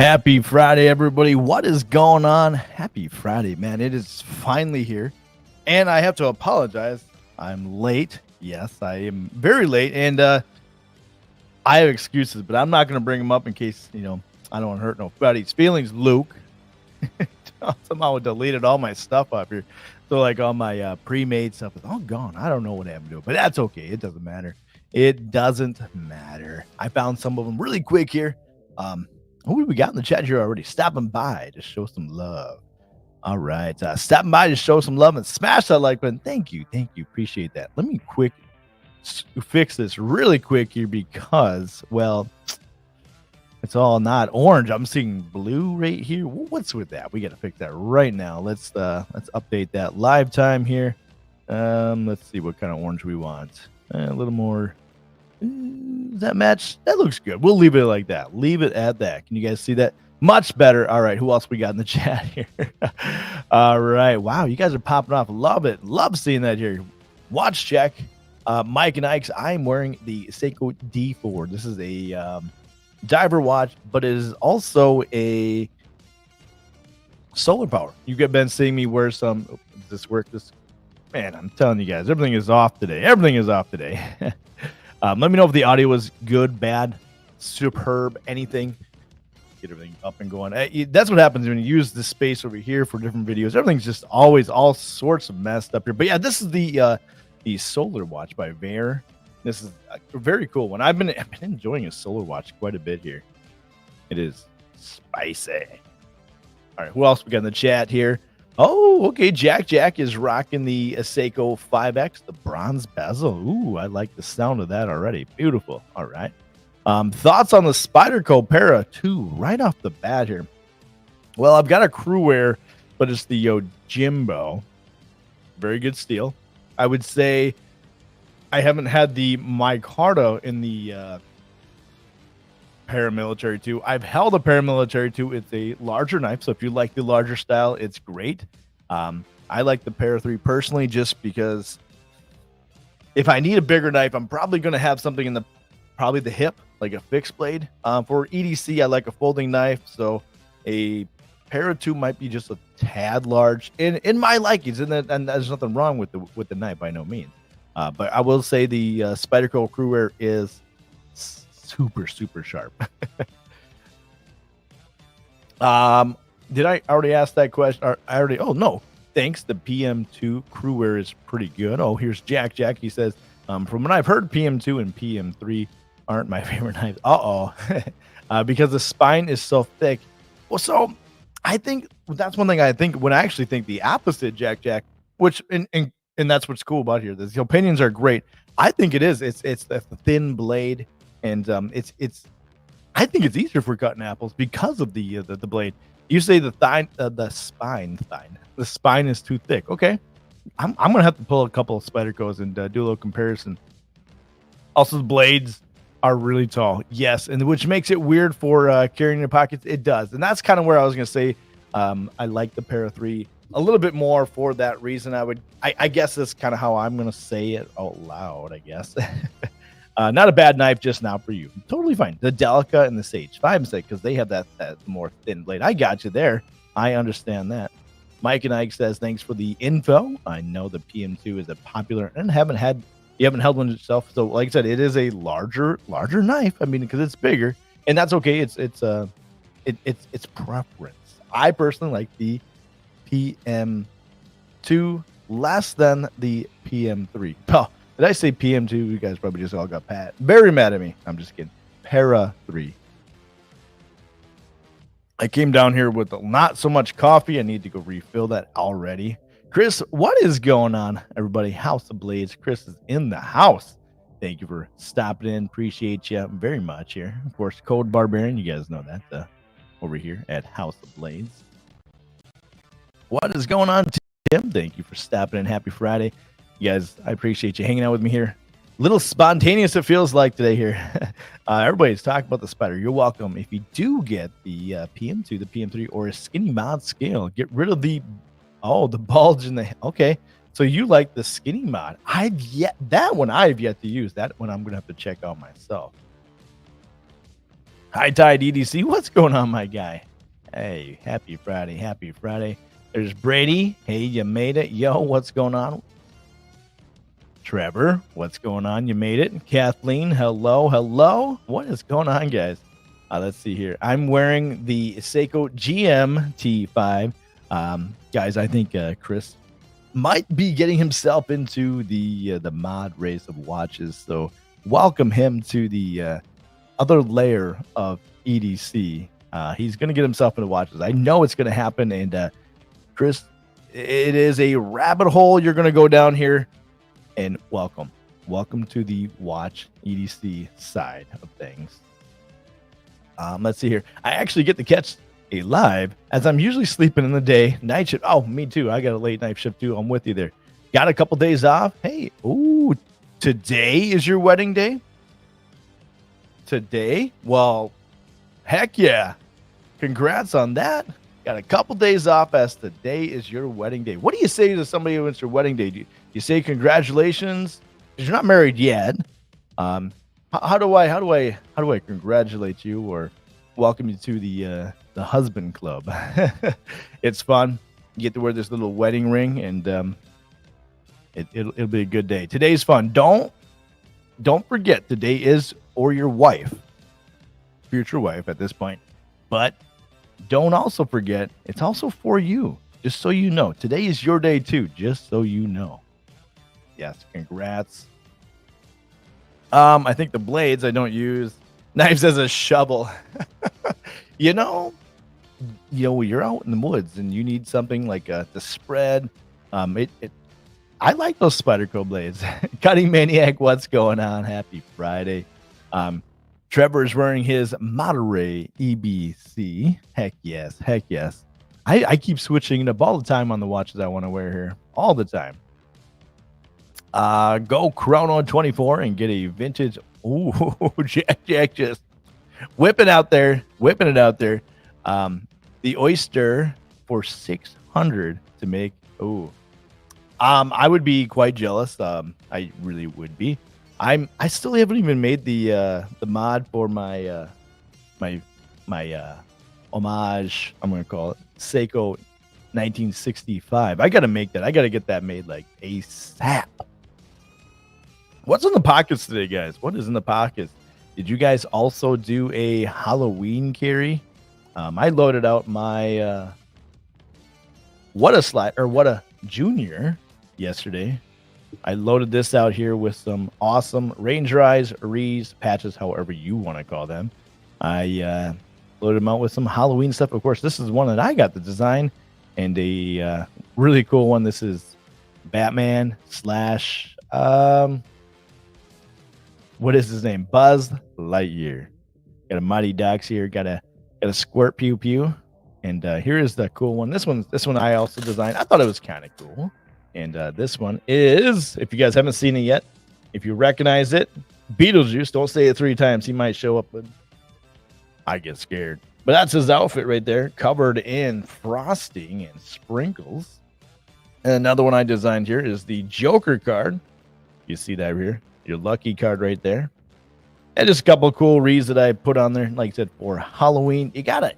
Happy Friday, everybody. What is going on? Happy Friday, man. It is finally here. And I have to apologize. I'm late. Yes, I am very late. And I have excuses, but I'm not going to bring them up in case, I don't want to hurt nobody's feelings. Luke somehow deleted all my stuff up here. So, like, all my pre-made stuff is all gone. I don't know what happened to it, but that's okay. It doesn't matter. It doesn't matter. I found some of them really quick here. Who do we got in the chat here already? Stopping by to show some love. All right. Stopping by to show some love and smash that like button. Thank you. Thank you. Appreciate that. Let me fix this really quick here because, well, it's all not orange. I'm seeing blue right here. What's with that? We got to fix that right now. Let's update that live time here. Let's see what kind of orange we want. A little more. Does that match? That looks good. We'll leave it like that. Leave it at that. Can you guys see that? Much better. All right. Who else we got in the chat here? All right. Wow. You guys are popping off. Love it. Love seeing that here. Watch check. Mike and Ike's. I'm wearing the Seiko D4. This is a diver watch, but it is also a solar power. You have been seeing me wear some. Does this work? Man, I'm telling you guys, everything is off today. Everything is off today. Let me know if the audio was good, bad, superb, anything. Get everything up and going. That's what happens when you use this space over here for different videos. Everything's just always all sorts of messed up here. But yeah, this is the solar watch by Vair. This is a very cool one. I've been enjoying a solar watch quite a bit here. It is spicy. All right, who else we got in the chat here? Oh, okay. Jack is rocking the Seiko 5X, the bronze bezel. Ooh, I like the sound of that already. Beautiful. All right. Thoughts on the Spyderco Para 2 right off the bat here? Well, I've got a crew wear, but it's the Yojimbo. Very good steel. I would say I haven't had the micarta in the paramilitary 2. I've held a paramilitary 2. It's a larger knife, so if you like the larger style, it's great. I like the Para 3 personally just because if I need a bigger knife, I'm probably going to have something in probably the hip, like a fixed blade. For EDC, I like a folding knife, so a Para 2 might be just a tad large in my likings, and there's nothing wrong with the knife by no means. But I will say the Spyderco Crewwear is super sharp. Did I already ask that question? Oh no, thanks. The PM2 Crewwear is pretty good. Oh, here's Jack. He says, from what I've heard, PM2 and PM3 aren't my favorite knives. Because the spine is so thick. Well, so I think that's one thing I think when I actually think the opposite, Jack, which and that's what's cool about here. The opinions are great. I think it is. It's the thin blade. And I think it's easier for cutting apples because of the blade. You say the spine is too thick. Okay, I'm gonna have to pull a couple of Spydercos and do a little comparison. Also, the blades are really tall. Yes, and which makes it weird for carrying in your pockets. It does, and that's kind of where I was gonna say I like the Para 3 a little bit more for that reason. I guess that's kind of how I'm gonna say it out loud. I guess. Not a bad knife just now for you. Totally fine. The Delica and the Sage 5 mistake because they have that more thin blade. I got you there. I understand that. Mike and Ike says, thanks for the info. I know the PM2 is a popular and you haven't held one yourself. So like I said, it is a larger knife. I mean, because it's bigger and that's okay. It's preference. I personally like the PM2 less than the PM3. Oh, did I say PM2? You guys probably just all got very mad at me. I'm just kidding. Para 3. I came down here with not so much coffee. I need to go refill that already. Chris, what is going on, everybody? House of Blades. Chris is in the house. Thank you for stopping in. Appreciate you very much here. Of course, Code Barbarian. You guys know that over here at House of Blades. What is going on, Tim? Thank you for stopping in. Happy Friday. You guys, I appreciate you hanging out with me here. A little spontaneous it feels like today here. Everybody's talking about the Spider. You're welcome. If you do get the PM2, the PM3, or a skinny mod scale, get rid of the bulge in the... Okay, so you like the skinny mod. I've yet to use. That one I'm going to have to check out myself. High Tide EDC, what's going on, my guy? Hey, happy Friday, happy Friday. There's Brady. Hey, you made it. Yo, what's going on? Trevor, what's going on? You made it. Kathleen, hello, hello. What is going on, guys? Let's see here. I'm wearing the Seiko GM-T5. Guys, I think Chris might be getting himself into the mod race of watches. So welcome him to the other layer of EDC. He's going to get himself into watches. I know it's going to happen. And Chris, it is a rabbit hole you're going to go down here. And welcome to the watch EDC side of things. Let's see here. I actually get to catch a live as I'm usually sleeping in the day. Night shift. Oh, me too. I got a late night shift too. I'm with you there. Got a couple days off. Hey, ooh, today is your wedding day? Today? Well, heck yeah. Congrats on that. Got a couple days off as today is your wedding day. What do you say to somebody when it's your wedding day? Do you say congratulations? Because you're not married yet. How do I congratulate you or welcome you to the husband club? It's fun. You get to wear this little wedding ring, and it'll be a good day. Today's fun. Don't forget today is or your wife, future wife at this point, but don't also forget it's also for you. Just so you know, today is your day too. Just so you know. Yes, congrats. I think the blades I don't use knives as a shovel. you know, you're out in the woods and you need something like to spread. I like those Spyderco blades. Cutting Maniac, what's going on? Happy Friday. Trevor's wearing his Monterey EBC. Heck yes. I keep switching it up all the time on the watches I want to wear here. All the time. Go Chrono 24 and get a vintage. Ooh, Jack just whipping it out there. The Oyster for 600 to make. Ooh. I would be quite jealous. I really would be. I still haven't even made the mod for my homage. I'm gonna call it Seiko 1965. I gotta make that. I gotta get that made like ASAP. What's in the pockets today, guys? What is in the pockets? Did you guys also do a Halloween carry? I loaded out my what a junior yesterday. I loaded this out here with some awesome Ranger Eyes, Rees, patches, however you want to call them. I loaded them out with some Halloween stuff. Of course, this is one that I got the design and a really cool one. This is Batman / what is his name? Buzz Lightyear. Got a Mighty Ducks here. Got a Squirt Pew Pew. And here is the cool one. This one I also designed. I thought it was kind of cool. And this one is, if you guys haven't seen it yet, if you recognize it, Beetlejuice. Don't say it 3 times. He might show up, but I get scared. But that's his outfit right there, covered in frosting and sprinkles. And another one I designed here is the Joker card. You see that here? Your lucky card right there. And just a couple of cool reads that I put on there. Like I said, for Halloween, you gotta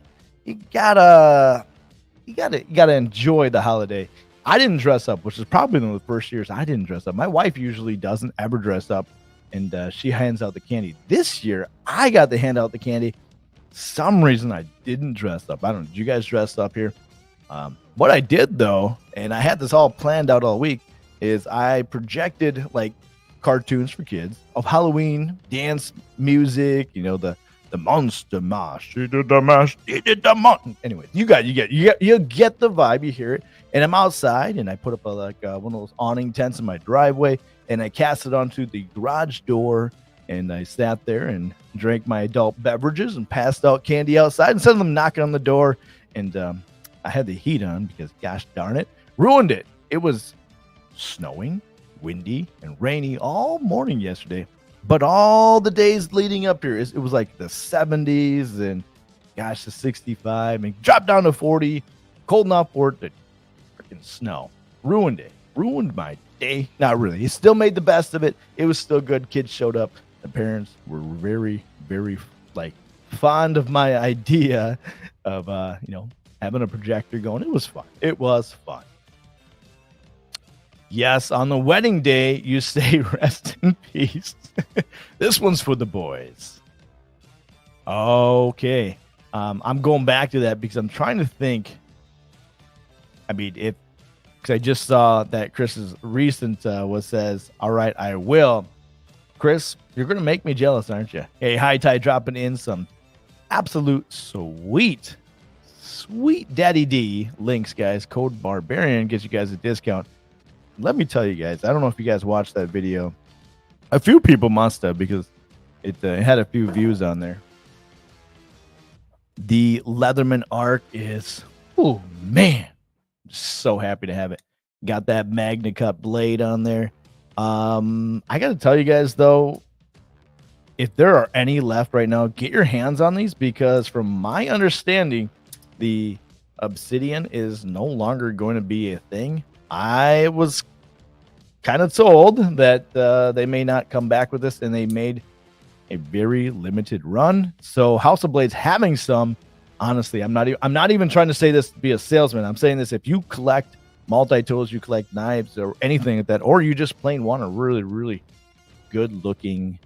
enjoy the holiday. I didn't dress up, which is probably one of the first years I didn't dress up. My wife usually doesn't ever dress up, and she hands out the candy. This year, I got to hand out the candy. Some reason I didn't dress up. I don't know. Did you guys dress up here? What I did, though, and I had this all planned out all week, is I projected, like, cartoons for kids of Halloween, dance, music, the Monster Mash. She did the mash. He did the mountain. Anyway, you get the vibe. You hear it. And I'm outside, and I put up one of those awning tents in my driveway, and I cast it onto the garage door, and I sat there and drank my adult beverages and passed out candy outside instead of them knocking on the door. And I had the heat on because, gosh darn it, ruined it. It was snowing, windy, and rainy all morning yesterday. But all the days leading up here, it was like the 70s and, gosh, the 65, and dropped down to 40, cold enough for it to freaking snow. Ruined it. Ruined my day. Not really. He still made the best of it. It was still good. Kids showed up. The parents were very, very, fond of my idea of having a projector going. It was fun. It was fun. Yes, on the wedding day, you say rest in peace. This one's for the boys. Okay. I'm going back to that because I'm trying to think. I mean, because I just saw that Chris's recent says, all right, I will. Chris, you're going to make me jealous, aren't you? Hey, High Tide dropping in some absolute sweet Daddy D links, guys. Code Barbarian gets you guys a discount. Let me tell you guys, I don't know if you guys watched that video. A few people must have because it had a few views on there. The Leatherman Arc is, oh man, so happy to have it. Got that Magna Cut blade on there. I got to tell you guys though, if there are any left right now, get your hands on these because from my understanding, the Obsidian is no longer going to be a thing. I was kind of told that they may not come back with this, and they made a very limited run. So House of Blades having some, honestly, I'm not even trying to say this to be a salesman. I'm saying this if you collect multi-tools, you collect knives or anything like that, or you just plain want a really, really good looking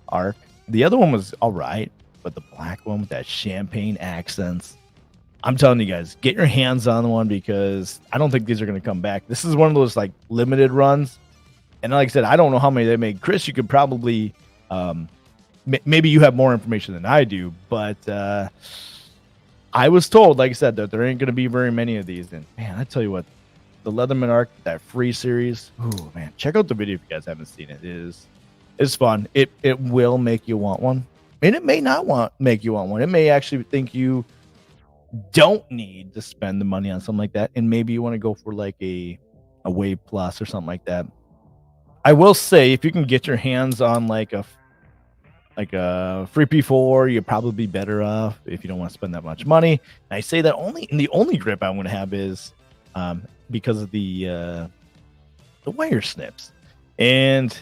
arc. The other one was all right, but the black one with that champagne accents, I'm telling you guys, get your hands on one because I don't think these are going to come back. This is one of those like limited runs. And like I said, I don't know how many they made. Chris, you could probably, maybe you have more information than I do, but I was told, like I said, that there ain't going to be very many of these. And man, I tell you what, the Leatherman Arc, that free series, oh man, check out the video if you guys haven't seen it. It's fun. It will make you want one. And it may not make you want one. It may actually think you don't need to spend the money on something like that, and maybe you want to go for like a Wave Plus or something like that. I will say, if you can get your hands on like a free P4, you're probably better off if you don't want to spend that much money. And I say that the only grip I'm going to have is because of the wire snips, and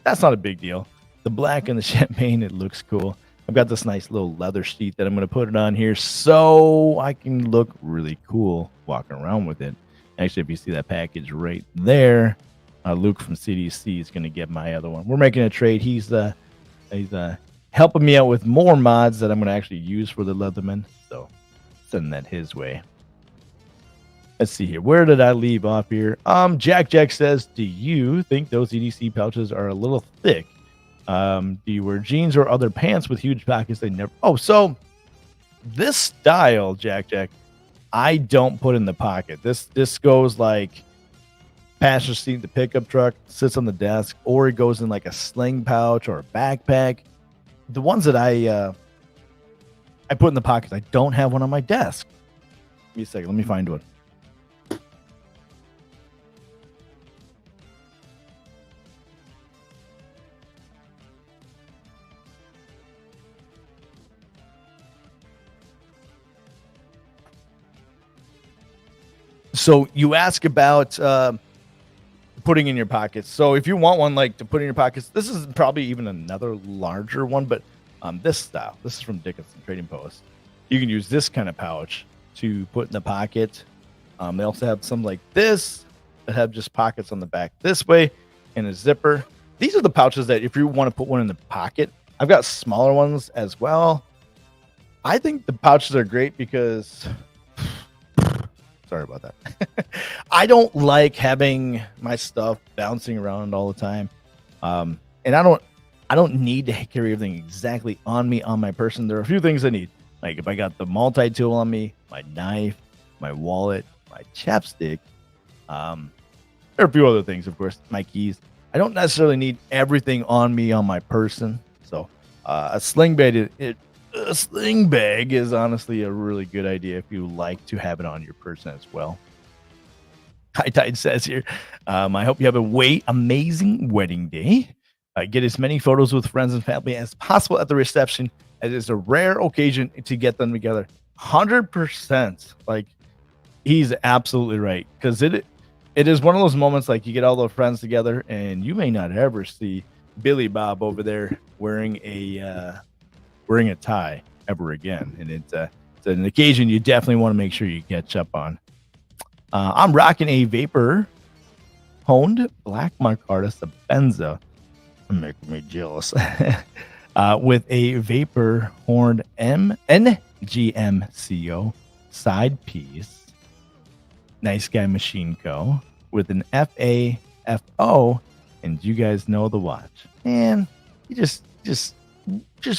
that's not a big deal. The black and the champagne, it looks cool. I've got this nice little leather sheet that I'm going to put it on here so I can look really cool walking around with it. Actually, if you see that package right there, Luke from CDC is going to get my other one. We're making a trade. He's helping me out with more mods that I'm going to actually use for the Leatherman. So send that his way. Let's see here. Where did I leave off here? Jack says, do you think those EDC pouches are a little thick? Do you wear jeans or other pants with huge pockets? They never. Oh, so this style, Jack, I don't put in the pocket. This goes like passenger seat, the pickup truck, sits on the desk, or it goes in like a sling pouch or a backpack. The ones that I put in the pockets, I don't have one on my desk. Give me a second. Let me find one. So you ask about putting in your pockets. So if you want one like to put in your pockets, this is probably even another larger one, but this style, this is from Dickinson Trading Post. You can use this kind of pouch to put in the pocket. They also have some like this that have just pockets on the back this way and a zipper. These are the pouches that if you want to put one in the pocket, I've got smaller ones as well. I think the pouches are great because sorry about that. I don't like having my stuff bouncing around all the time. And I don't need to carry everything exactly on me, on my person. There are a few things I need. Like if I got the multi-tool on me, my knife, my wallet, my chapstick. There are a few other things, of course, my keys. I don't necessarily need everything on me, on my person. So a sling bag, a sling bag is honestly a really good idea if you like to have it on your person as well. High Tide says here, I hope you have amazing wedding day. Get as many photos with friends and family as possible at the reception, as it's a rare occasion to get them together. 100%. Like, he's absolutely right. Because it is one of those moments like you get all those friends together and you may not ever see Billy Bob over there wearing a wearing a tie ever again. And it's an occasion you definitely want to make sure you catch up on. I'm rocking a Vapor honed black micarta Sabenza. Making me jealous. With a Vapor horned NGMCO side piece. Nice Guy Machine Co. with an FAFO, and you guys know the watch. And you just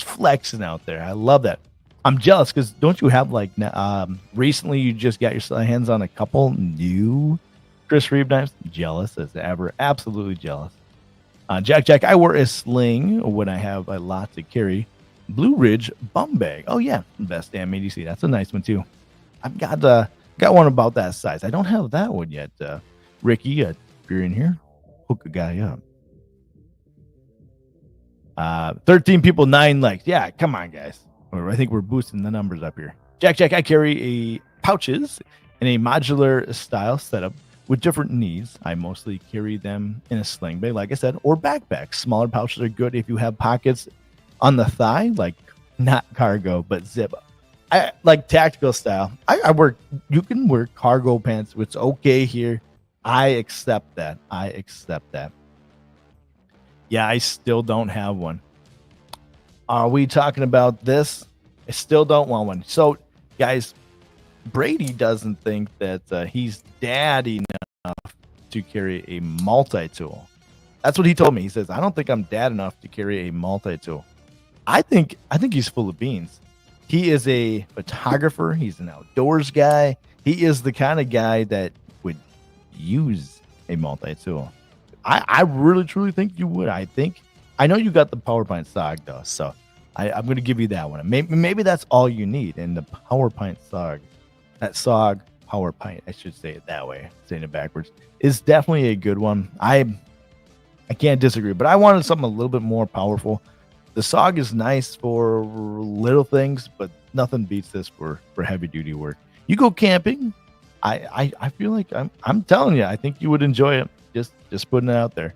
flexing out there. I love that. I'm jealous because don't you have like recently you just got your hands on a couple new Chris Reeve knives? Jealous as ever, absolutely jealous. Jack, I wear a sling when I have a lot to carry. Blue Ridge bum bag. Oh yeah, best damn EDC. That's a nice one too. I've got one about that size. I don't have that one yet. Ricky, if you're in here, hook a guy up. 13 people, 9 likes. Yeah, come on, guys. I think we're boosting the numbers up here. Jack, I carry pouches in a modular style setup with different needs. I mostly carry them in a sling bag, like I said, or backpacks. Smaller pouches are good if you have pockets on the thigh, like not cargo, but zip. I like tactical style. You can wear cargo pants, which is okay here. I accept that. Yeah, I still don't have one. Are we talking about this? I still don't want one. So, guys, Brady doesn't think that he's dad enough to carry a multi-tool. That's what he told me. He says, I don't think I'm dad enough to carry a multi-tool. I think he's full of beans. He is a photographer. He's an outdoors guy. He is the kind of guy that would use a multi-tool. I really, truly think you would. I know you got the PowerPint SOG, though, so I'm going to give you that one. Maybe that's all you need. And the PowerPint SOG, that SOG PowerPint, I should say it that way, saying it backwards, is definitely a good one. I can't disagree, but I wanted something a little bit more powerful. The SOG is nice for little things, but nothing beats this for heavy duty work. You go camping, I feel like I'm telling you, I think you would enjoy it. Just putting it out there.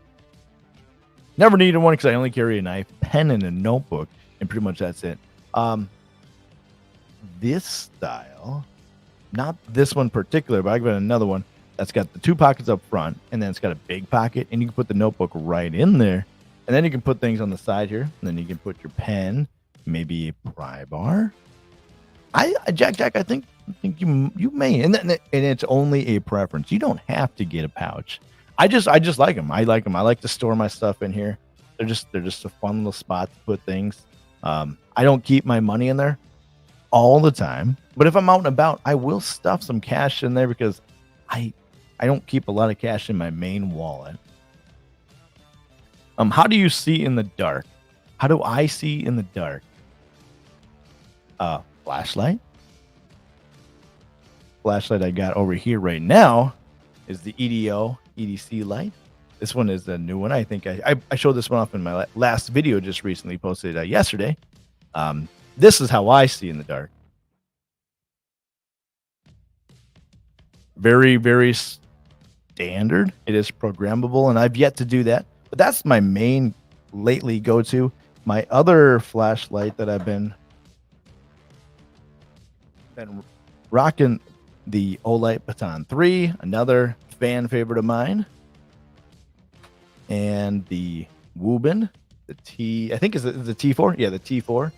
Never needed one because I only carry a knife, pen, and a notebook, and pretty much that's it. This style, not this one particular, but I got another one that's got the 2 pockets up front, and then it's got a big pocket, and you can put the notebook right in there, and then you can put things on the side here, and then you can put your pen, maybe a pry bar. Jack, I think you may, and it's only a preference. You don't have to get a pouch. I just like them. I like them. I like to store my stuff in here. They're just a fun little spot to put things. I don't keep my money in there all the time, but if I'm out and about, I will stuff some cash in there because I don't keep a lot of cash in my main wallet. How do you see in the dark? How do I see in the dark? Flashlight. Flashlight I got over here right now is the EDC light. This one is the new one. I think I showed this one off in my last video just recently posted yesterday. This is how I see in the dark. Very, very standard. It is programmable, and I've yet to do that. But that's my main lately go-to. My other flashlight that I've been rocking, the Olight Baton 3, another fan favorite of mine, and the Woobin, I think is the T4. Yeah, the T4.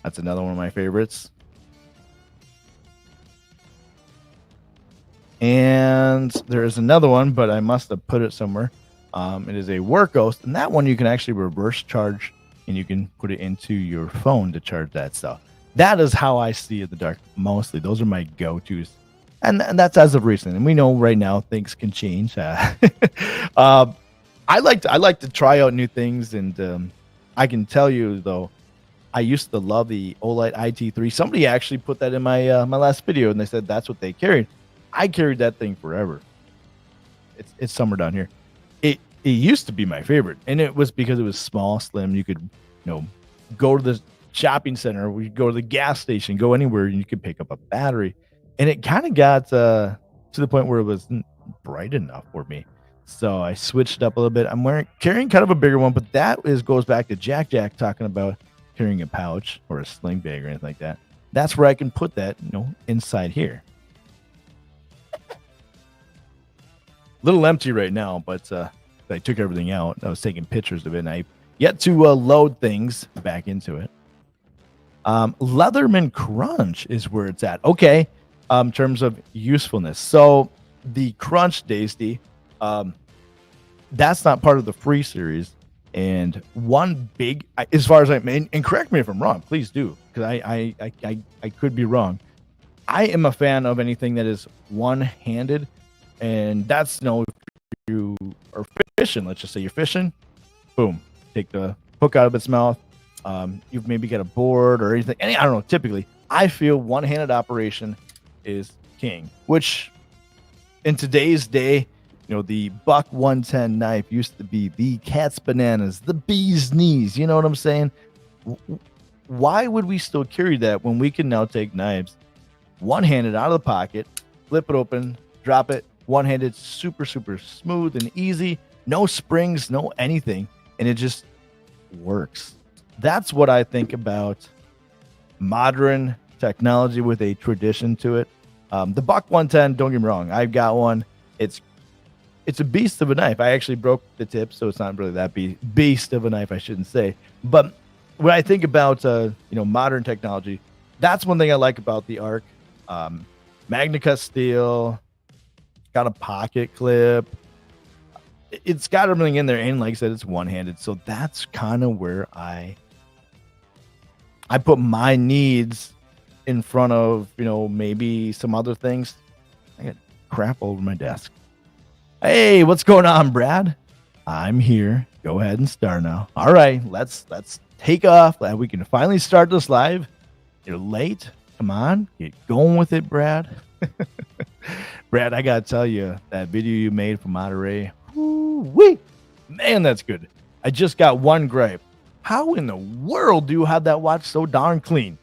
That's another one of my favorites. And there's another one, but I must have put it somewhere. It is a Work Ghost, and that one you can actually reverse charge, and you can put it into your phone to charge that stuff. That is how I see it in the dark. Mostly, those are my go-tos, and that's as of recent. And we know right now things can change. I like to try out new things, and I can tell you though, I used to love the Olight IT3. Somebody actually put that in my my last video, and they said that's what they carried. I carried that thing forever. It's somewhere down here. It used to be my favorite, and it was because it was small, slim. You could go to the shopping center, we go to the gas station, go anywhere, and you could pick up a battery. And it kind of got to the point where it wasn't bright enough for me, so I switched up a little bit. I'm carrying kind of a bigger one, but that goes back to Jack talking about carrying a pouch or a sling bag or anything like that, that's where I can put that, inside here. Little empty right now, but I took everything out. I was taking pictures of it, and I yet to load things back into it. Leatherman Crunch is where it's at. Okay, in terms of usefulness. So the Crunch Daisy, that's not part of the free series. And one big, as far as I mean, and correct me if I'm wrong, please do, because I could be wrong. I am a fan of anything that is one-handed, and that's if you are fishing. Let's just say you're fishing, boom, take the hook out of its mouth. You've maybe got a board or anything. I don't know. Typically, I feel one-handed operation is king. Which, in today's day, the Buck 110 knife used to be the cat's bananas, the bee's knees. You know what I'm saying? Why would we still carry that when we can now take knives one-handed out of the pocket, flip it open, drop it, one-handed, super, super smooth and easy, no springs, no anything, and it just works. That's what I think about modern technology with a tradition to it. The Buck 110, don't get me wrong, I've got one. It's a beast of a knife. I actually broke the tip, so it's not really that beast of a knife, I shouldn't say. But when I think about modern technology, that's one thing I like about the Arc. Magna steel, got a pocket clip. It's got everything in there, and like I said, it's one-handed. So that's kind of where I put my needs in front of maybe some other things. I got crap over my desk. Hey, what's going on, Brad? I'm here. Go ahead and start now. All right, let's take off. We can finally start this live. You're late. Come on, get going with it, Brad. Brad, I gotta tell you, that video you made from Monterey, woo-wee, man, that's good. I just got one gripe. How in the world do you have that watch so darn clean?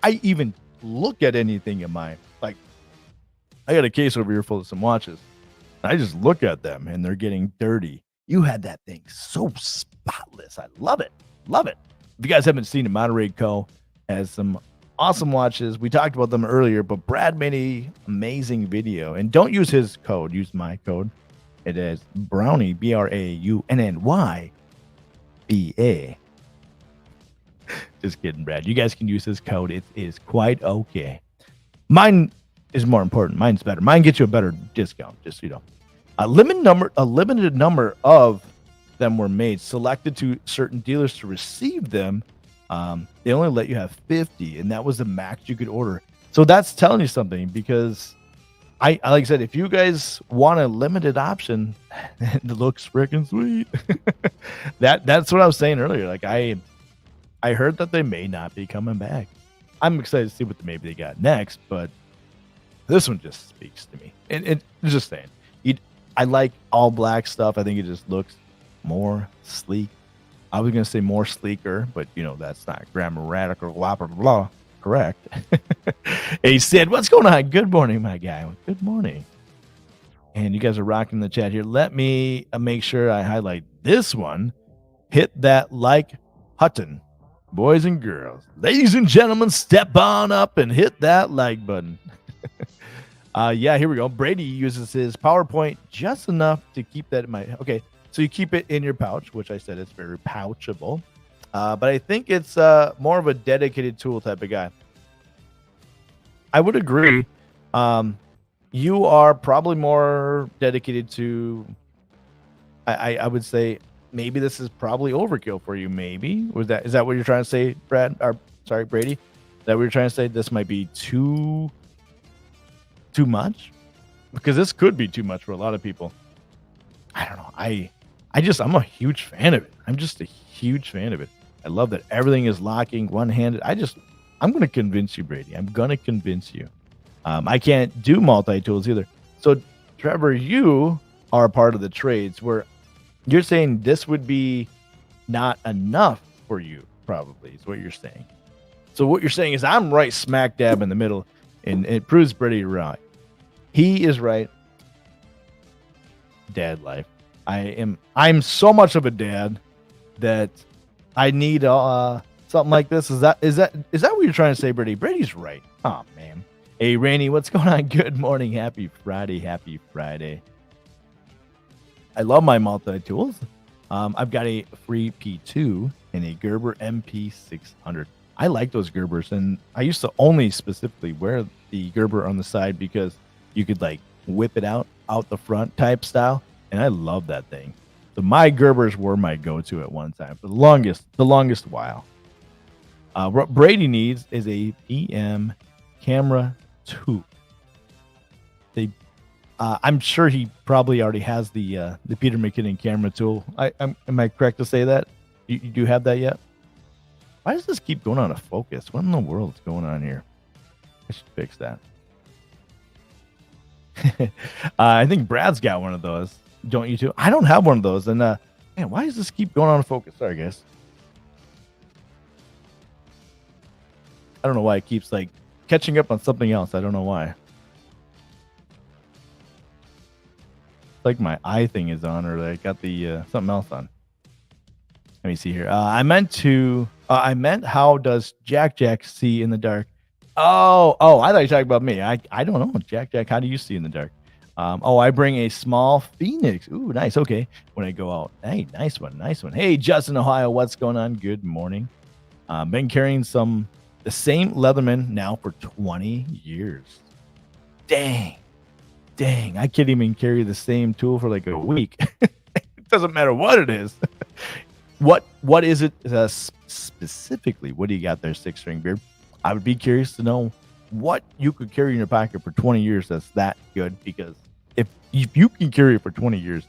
I even look at anything in mine. Like, I got a case over here full of some watches. I just look at them and they're getting dirty. You had that thing so spotless. I love it. Love it. If you guys haven't seen it, Monterey Co. has some awesome watches. We talked about them earlier, but Brad made an amazing video. And don't use his code. Use my code. It is Brownie, BRAUNNYBA. Just kidding, Brad. You guys can use his code. It is quite okay. Mine is more important. Mine's better. Mine gets you a better discount, just so you know. A limited number of them were made, selected to certain dealers to receive them. They only let you have 50, and that was the max you could order. So that's telling you something, because I like I said, if you guys want a limited option, it looks freaking sweet. That's what I was saying earlier. Like I heard that they may not be coming back. I'm excited to see what maybe they got next, but this one just speaks to me. And it's just saying, I like all black stuff. I think it just looks more sleek. I was going to say more sleeker, but that's not grammatical, blah, blah, blah. Correct. Hey, Sid, what's going on? Good morning, my guy. Good morning. And you guys are rocking the chat here. Let me make sure I highlight this one. Hit that like button. Boys and girls, ladies and gentlemen, step on up and hit that like button. Yeah, here we go. Brady uses his PowerPoint just enough to keep that in my... Okay, so you keep it in your pouch, which I said it's very pouchable. But I think it's more of a dedicated tool type of guy. I would agree. You are probably more dedicated to... I would say maybe this is probably overkill for you, maybe. Is that what you're trying to say, Brad? Or, sorry, Brady? Is that what you're trying to say? This might be too much, because this could be too much for a lot of people. I don't know. I'm a huge fan of it. I'm just a huge fan of it. I love that everything is locking one-handed. I'm going to convince you, Brady. I'm going to convince you. I can't do multi-tools either. So, Trevor, you are a part of the trades where you're saying this would be not enough for you, probably, is what you're saying. So what you're saying is I'm right smack dab in the middle, and it proves Brady right. He is right. Dad life. I'm so much of a dad that I need some something like this. Is that what you're trying to say, Brady? Brady's right. Oh man. Hey, Rainey, what's going on? Good morning. Happy Friday. Happy Friday. I love my multi-tools. I've got a free P2 and a Gerber MP600. I like those Gerbers, and I used to only specifically wear the Gerber on the side because you could like whip it out the front type style, and I love that thing. So my Gerbers were my go-to at one time for the longest while. What Brady needs is a PM camera 2. I'm sure he probably already has the Peter McKinnon camera tool. Am I correct to say that? You do have that yet? Why does this keep going out of focus? What in the world is going on here? I should fix that. I think Brad's got one of those. Don't you too? I don't have one of those. And man, why does this keep going out of focus? Sorry, guys. I don't know why it keeps like catching up on something else. I don't know why. Like my eye thing is on, or I got the something else on. Let me see here. I meant how does Jack see in the dark? Oh, I thought you were talking about me. I don't know, Jack. How do you see in the dark? I bring a small Phoenix. Ooh, nice. Okay, when I go out. Hey, nice one. Hey, Justin, Ohio, what's going on? Good morning. Been carrying the same Leatherman now for 20 years. Dang, I can't even carry the same tool for like a week. It doesn't matter what it is. What is it specifically? What do you got there, Six String Beard? I would be curious to know what you could carry in your pocket for 20 years that's that good, because if you can carry it for 20 years,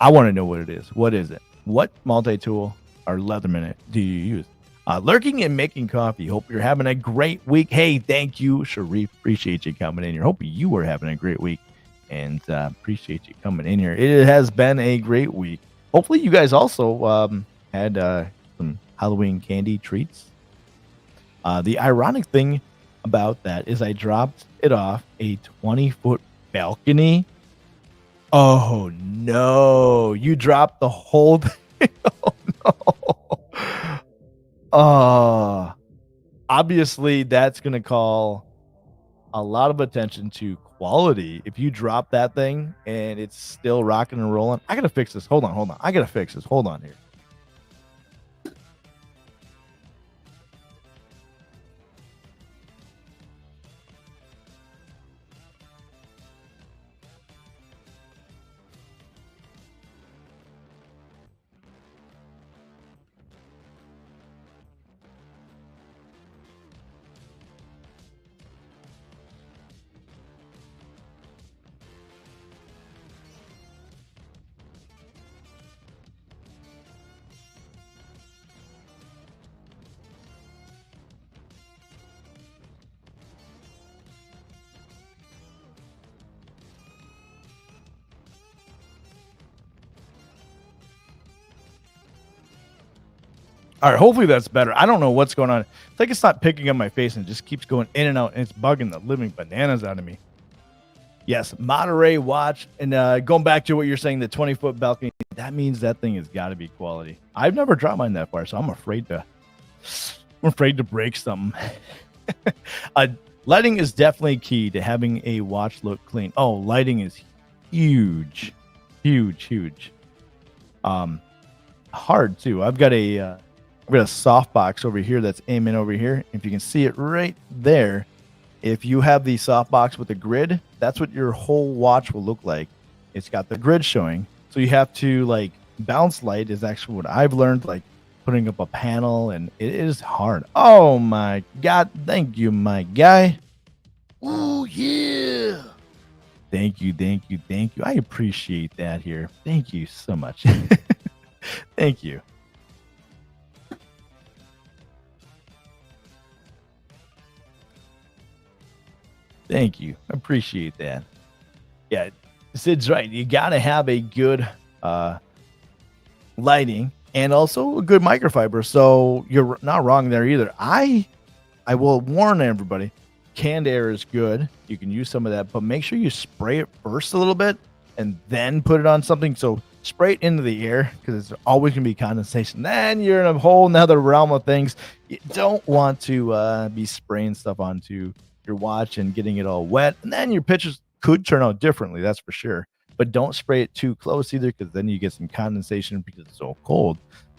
I want to know what it is. What is it? What multi-tool or Leatherman do you use? Lurking and making coffee. Hope you're having a great week. Hey, thank you, Sharif. Appreciate you coming in here. Hope you were having a great week, and appreciate you coming in here. It has been a great week. Hopefully, you guys also had some Halloween candy treats. The ironic thing about that is I dropped it off a 20-foot balcony. Oh, no. You dropped the whole thing. Oh, no. Obviously, that's going to call a lot of attention to quality. If you drop that thing and it's still rocking and rolling, I got to fix this. Hold on. I got to fix this. Hold on here. All right, hopefully that's better. I don't know what's going on. It's like it's not picking up my face and it just keeps going in and out, and it's bugging the living bananas out of me. Yes, Monterey watch. And going back to what you're saying, the 20-foot balcony, that means that thing has got to be quality. I've never dropped mine that far, so I'm afraid to break something. Lighting is definitely key to having a watch look clean. Oh, lighting is huge. Hard too. I've got a softbox over here that's aiming over here. If you can see it right there, if you have the softbox with the grid, that's what your whole watch will look like. It's got the grid showing. So you have to like bounce light is actually what I've learned, like putting up a panel, and it is hard. Oh my God. Thank you, my guy. Oh yeah. Thank you. I appreciate that here. Thank you so much. Thank you. Thank you. Appreciate that. Yeah, Sid's right. You got to have a good lighting and also a good microfiber. So you're not wrong there either. I will warn everybody, canned air is good. You can use some of that, but make sure you spray it first a little bit and then put it on something. So spray it into the air because there's always going to be condensation. Then you're in a whole nother realm of things. You don't want to be spraying stuff onto your watch and getting it all wet. And then your pictures could turn out differently, that's for sure. But don't spray it too close either because then you get some condensation because it's so cold.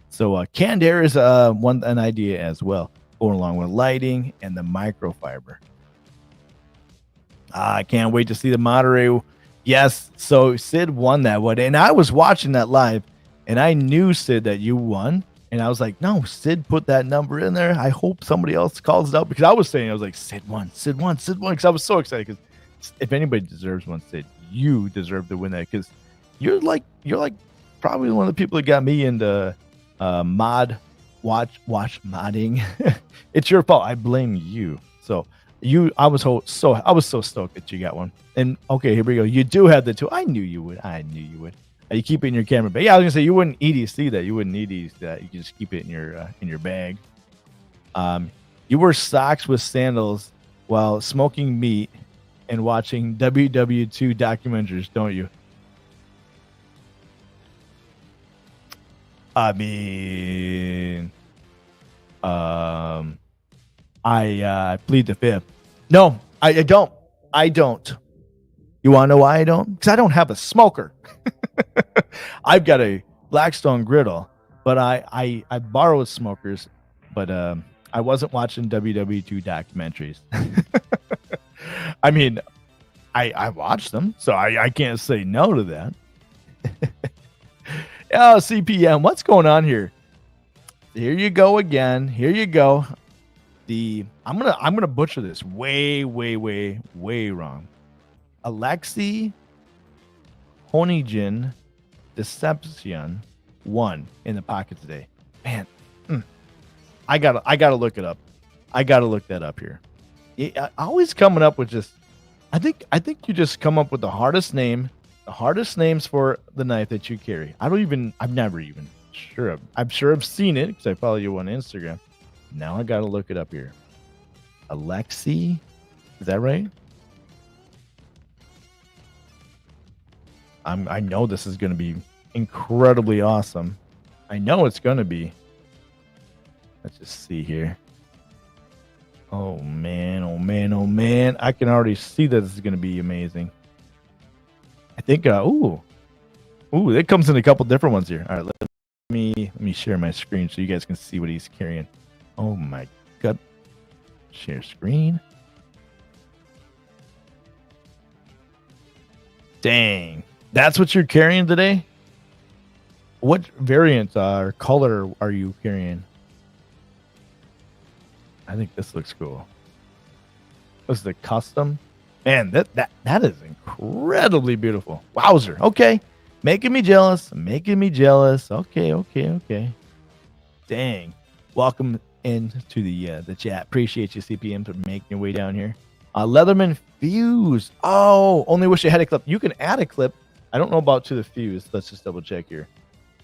So canned air is an idea as well, going along with lighting and the microfiber. I can't wait to see the Monterey. Yes, so Sid won that one, and I was watching that live, and I knew, Sid, that you won, and I was like, no, Sid put that number in there. I hope somebody else calls it out, because I was like, Sid won, because I was so excited, because if anybody deserves one, Sid, you deserve to win that, because you're like probably one of the people that got me into watch modding. It's your fault. I blame you. So I was so stoked that you got one. And okay, here we go. You do have the tool. I knew you would. You keep it in your camera bag. Yeah, I was gonna say you wouldn't EDC that. You wouldn't EDC that. You can just keep it in your bag. You wear socks with sandals while smoking meat and watching WW2 documentaries, don't you? I mean, I plead the fifth. No, I don't. I don't. You want to know why I don't? Because I don't have a smoker. I've got a Blackstone griddle, but I borrowed smokers, but I wasn't watching WW2 documentaries. I mean, I watched them, so I can't say no to that. Oh, CPM, what's going on here? Here you go again. Here you go. I'm gonna butcher this way wrong. Alexei Honigin Deception won in the pocket today. Man, I gotta look it up. I gotta look that up here. Always coming up with just. I think you just come up with the hardest names for the knife that you carry. I've never even sure. I'm sure I've seen it because I follow you on Instagram. Now I gotta look it up here. Alexei, is that right? I know this is gonna be incredibly awesome. I know it's gonna be. Let's just see here. Oh man, oh man, oh man. I can already see that this is gonna be amazing. I think ooh, it comes in a couple different ones here. All right, let me share my screen so you guys can see what he's carrying. Oh my god. Share screen. Dang. That's what you're carrying today? What variant or color are you carrying? I think this looks cool. This is the custom. Man, that is incredibly beautiful. Wowzer. Okay. Making me jealous. Okay. Dang. Welcome into the chat. Appreciate you, CPM, for making your way down here. Leatherman Fuse. Oh, only wish I had a clip. You can add a clip. I don't know about to the Fuse. Let's just double check here.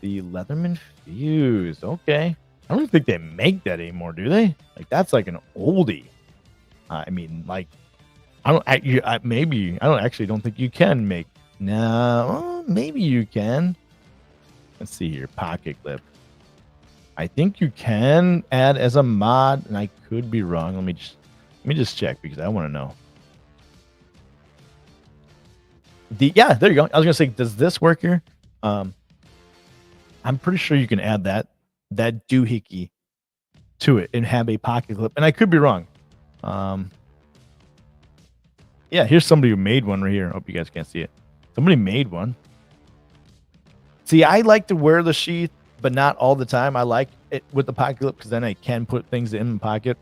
The Leatherman Fuse. Okay. I don't think they make that anymore, do they? Like, that's like an oldie. I mean, like, I don't think you can make. No, maybe you can. Let's see here. Pocket clip. I think you can add as a mod, and I could be wrong. Let me just check because I want to know. Yeah, there you go. I was gonna say, does this work here? I'm pretty sure you can add that doohickey to it and have a pocket clip, and I could be wrong. Yeah, here's somebody who made one right here. I hope you guys can't see it. Somebody made one. See, I like to wear the sheath, but not all the time. I like it with the pocket clip because then I can put things in the pocket.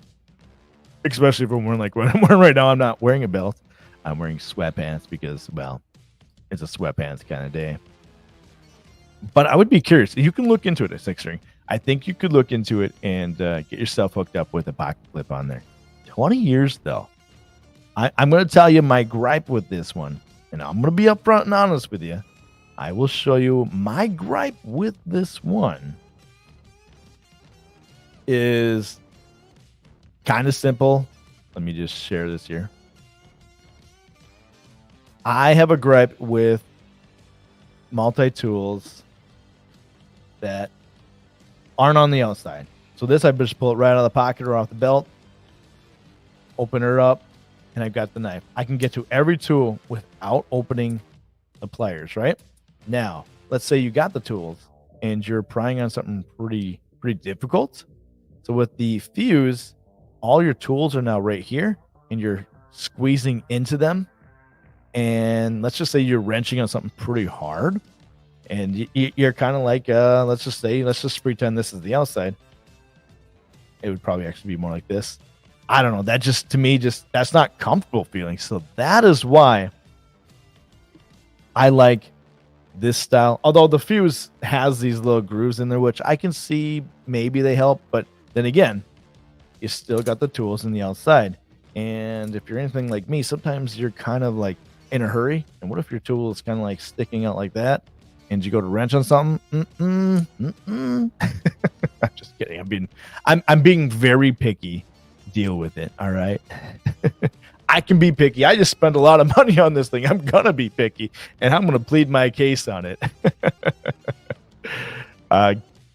Especially if I'm wearing like what I'm wearing right now. I'm not wearing a belt. I'm wearing sweatpants because, well, it's a sweatpants kind of day. But I would be curious. You can look into it at Six String. I think you could look into it and get yourself hooked up with a pocket clip on there. 20 years, though. I'm going to tell you my gripe with this one. And I'm going to be upfront and honest with you. I will show you my gripe with this one. Is kind of simple. Let me just share this here. I have a gripe with multi-tools that aren't on the outside. So this, I just pull it right out of the pocket or off the belt, open her up, and I've got the knife. I can get to every tool without opening the pliers, right? Now, let's say you got the tools and you're prying on something pretty difficult. So with the fuse, all your tools are now right here, and you're squeezing into them. And let's just say you're wrenching on something pretty hard, and you're kind of like, let's just pretend this is the outside. It would probably actually be more like this. I don't know. That just, to me, that's not comfortable feeling. So that is why I like this style. Although the fuse has these little grooves in there, which I can see maybe they help. But then again, you still got the tools in the outside. And if you're anything like me, sometimes you're kind of like in a hurry. And what if your tool is kind of like sticking out like that, and you go to wrench on something? I'm just kidding. I'm being very picky. Deal with it. All right. I can be picky. I just spent a lot of money on this thing. I'm gonna be picky, and I'm gonna plead my case on it.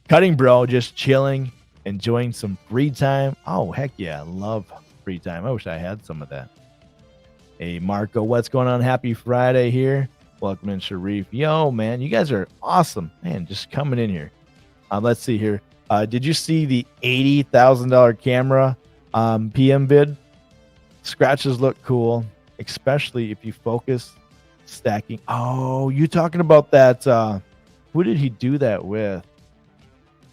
Cutting bro, just chilling, enjoying some free time. Oh heck yeah, I love free time. I wish I had some of that. Hey Marco, what's going on? Happy Friday here. Welcome in, Sharif. Yo man, you guys are awesome, man. Just coming in here. Let's see here. Did you see the $80,000 camera PM vid? Scratches look cool, especially if you focus stacking. Oh, you talking about that? Who did he do that with?